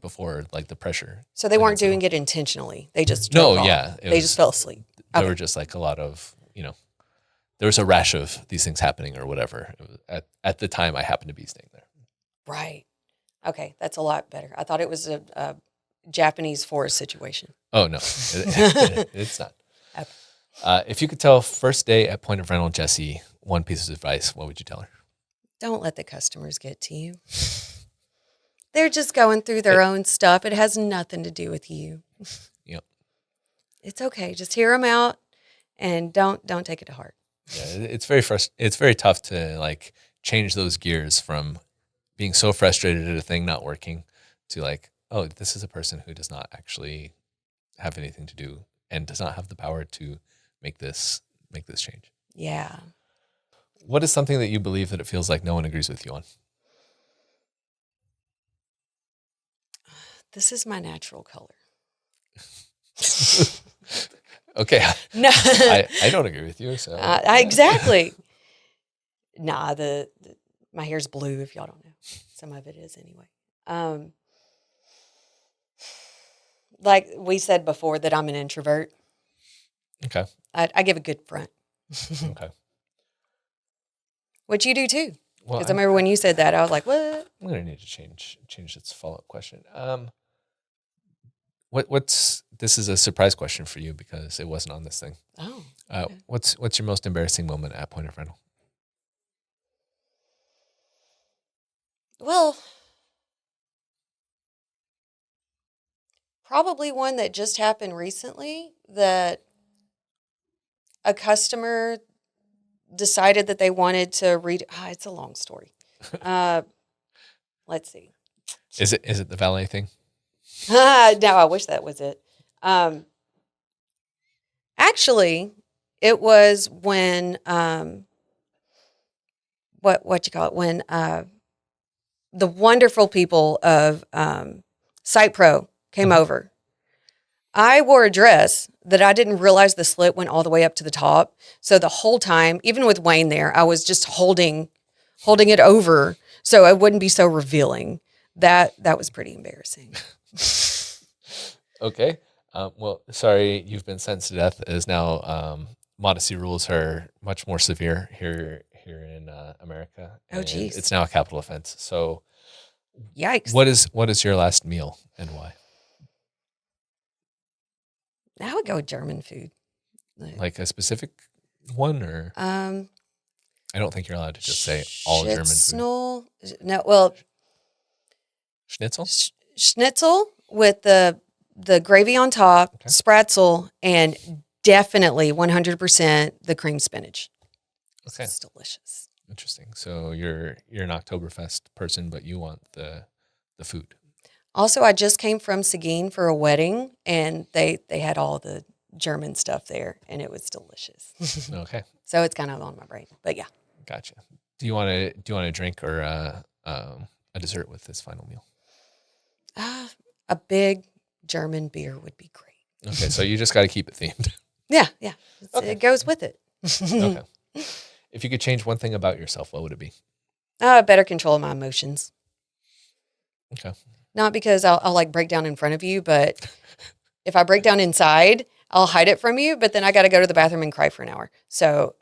Speaker 1: before like the pressure.
Speaker 2: So they weren't doing it intentionally. They just drove off.
Speaker 1: Yeah.
Speaker 2: They just fell asleep.
Speaker 1: There were just like a lot of, there was a rash of these things happening or whatever. At the time I happened to be staying there.
Speaker 2: Right. Okay, that's a lot better. I thought it was a Japanese forest situation.
Speaker 1: Oh, no. It's not. Okay. If you could tell first day at Point of Rental Jessie one piece of advice, what would you tell her?
Speaker 2: Don't let the customers get to you. They're just going through their own stuff. It has nothing to do with you.
Speaker 1: Yep.
Speaker 2: It's okay. Just hear them out and don't take it to heart.
Speaker 1: Yeah, it's very tough to like change those gears from being so frustrated at a thing not working to like, oh, this is a person who does not actually have anything to do and does not have the power to make this change.
Speaker 2: Yeah.
Speaker 1: What is something that you believe that it feels like no one agrees with you on?
Speaker 2: This is my natural color.
Speaker 1: Okay.
Speaker 2: No,
Speaker 1: I don't agree with you. So
Speaker 2: exactly. Nah, my hair's blue. If y'all don't know, some of it is anyway. Like we said before, that I'm an introvert.
Speaker 1: Okay.
Speaker 2: I give a good front.
Speaker 1: Okay. Which
Speaker 2: you do too.
Speaker 1: Well,
Speaker 2: Because I remember when you said that, I was like, "What?"
Speaker 1: I'm gonna need to change its follow-up question. This is a surprise question for you because it wasn't on this thing.
Speaker 2: Oh. Okay.
Speaker 1: What's your most embarrassing moment at Point of Rental?
Speaker 2: Well, probably one that just happened recently, that a customer decided that they wanted to read. It's a long story. Let's see.
Speaker 1: Is it the valet thing?
Speaker 2: No, I wish that was it. Actually, it was when what you call it, when the wonderful people of Site Pro came over. I wore a dress that I didn't realize the slit went all the way up to the top. So the whole time, even with Wayne there, I was just holding it over so it wouldn't be so revealing. That was pretty embarrassing.
Speaker 1: Okay. Well, sorry, you've been sentenced to death. As now, modesty rules are much more severe here in America.
Speaker 2: Oh, geez.
Speaker 1: It's now a capital offense. So,
Speaker 2: yikes!
Speaker 1: What is your last meal and why?
Speaker 2: I would go with German food.
Speaker 1: Like a specific one, or I don't think you're allowed to just say all German food.
Speaker 2: No, well,
Speaker 1: Schnitzel.
Speaker 2: schnitzel with the gravy on top,
Speaker 1: Okay.
Speaker 2: spratzel, and definitely 100% the cream spinach.
Speaker 1: Okay.
Speaker 2: It's delicious.
Speaker 1: Interesting. So you're an Oktoberfest person, but you want the food.
Speaker 2: Also, I just came from Seguin for a wedding, and they had all the German stuff there, and it was delicious.
Speaker 1: Okay.
Speaker 2: So it's kind of on my brain, but yeah.
Speaker 1: Gotcha. Do you want a drink or a dessert with this final meal?
Speaker 2: A big German beer would be great.
Speaker 1: Okay. So you just got to keep it themed.
Speaker 2: Yeah.
Speaker 1: Okay.
Speaker 2: It goes with it.
Speaker 1: Okay. If you could change one thing about yourself, what would it be?
Speaker 2: Better control my emotions.
Speaker 1: Okay.
Speaker 2: Not because I'll like break down in front of you, but if I break down inside, I'll hide it from you, but then I got to go to the bathroom and cry for an hour. So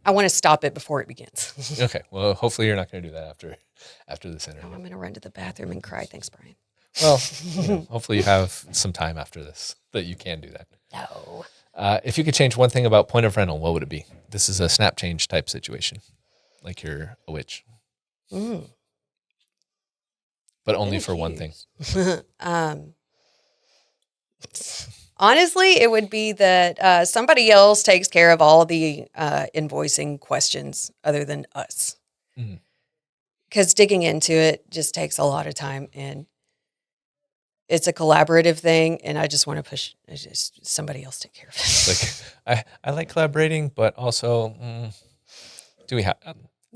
Speaker 2: I want to stop it before it begins.
Speaker 1: Okay. Well, hopefully you're not going to do that after this interview.
Speaker 2: Oh, I'm going to run to the bathroom and cry. Thanks, Brian.
Speaker 1: Well, hopefully you have some time after this that you can do that.
Speaker 2: No.
Speaker 1: If you could change one thing about point of rental, what would it be? This is a snap change type situation, like you're a witch, but only for one thing.
Speaker 2: Honestly, it would be that somebody else takes care of all the invoicing questions other than us. Because digging into it just takes a lot of time, and it's a collaborative thing, and I just want to push somebody else take care of it.
Speaker 1: Like I like collaborating, but also do we have?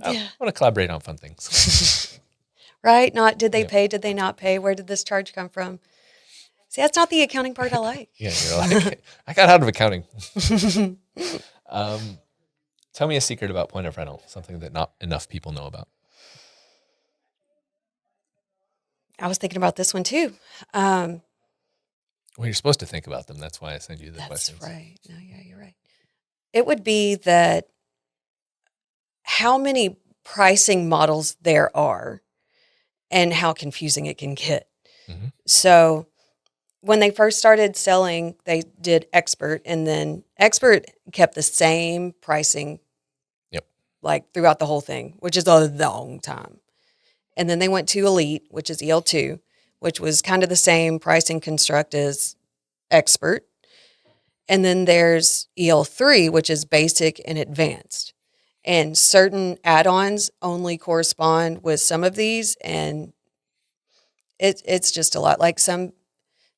Speaker 1: I want to collaborate on fun things.
Speaker 2: Right? Not did they pay? Did they not pay? Where did this charge come from? See, that's not the accounting part I like.
Speaker 1: Yeah, you're like, I got out of accounting. Tell me a secret about point of rental, something that not enough people know about.
Speaker 2: I was thinking about this one too.
Speaker 1: Well, you're supposed to think about them. That's why I send you the questions.
Speaker 2: That's right. No, yeah, you're right. It would be that how many pricing models there are and how confusing it can get.
Speaker 1: Mm-hmm.
Speaker 2: So when they first started selling, they did Expert, and then Expert kept the same pricing like throughout the whole thing, which is a long time. And then they went to Elite, which is EL2, which was kind of the same pricing construct as Expert. And then there's EL3, which is basic and advanced. And certain add-ons only correspond with some of these, and it's just a lot. Like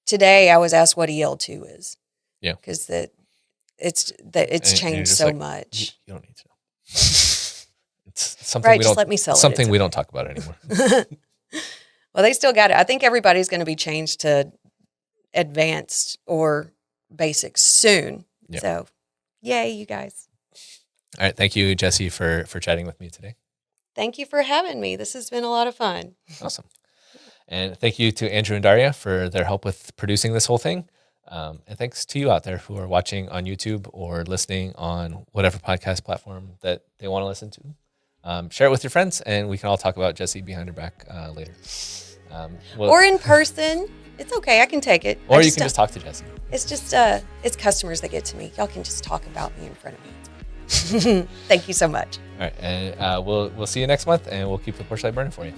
Speaker 2: today I was asked what EL2 is. Yeah. Because it's changed so much.
Speaker 1: You don't need to know. It's something
Speaker 2: right, just let me sell it.
Speaker 1: Something we don't talk about anymore.
Speaker 2: Well, they still got it. I think everybody's going to be changed to advanced or basic soon. Yep. So, yay, you guys.
Speaker 1: All right. Thank you, Jessie, for chatting with me today.
Speaker 2: Thank you for having me. This has been a lot of fun.
Speaker 1: Awesome. And thank you to Andrew and Daria for their help with producing this whole thing. And thanks to you out there who are watching on YouTube or listening on whatever podcast platform that they want to listen to. Share it with your friends, and we can all talk about Jessie behind her back later.
Speaker 2: Or in person. It's okay. I can take it.
Speaker 1: Or you can just talk to Jessie.
Speaker 2: It's just, it's customers that get to me. Y'all can just talk about me in front of me. Thank you so much.
Speaker 1: All right. And we'll see you next month, and we'll keep the porch light burning for you.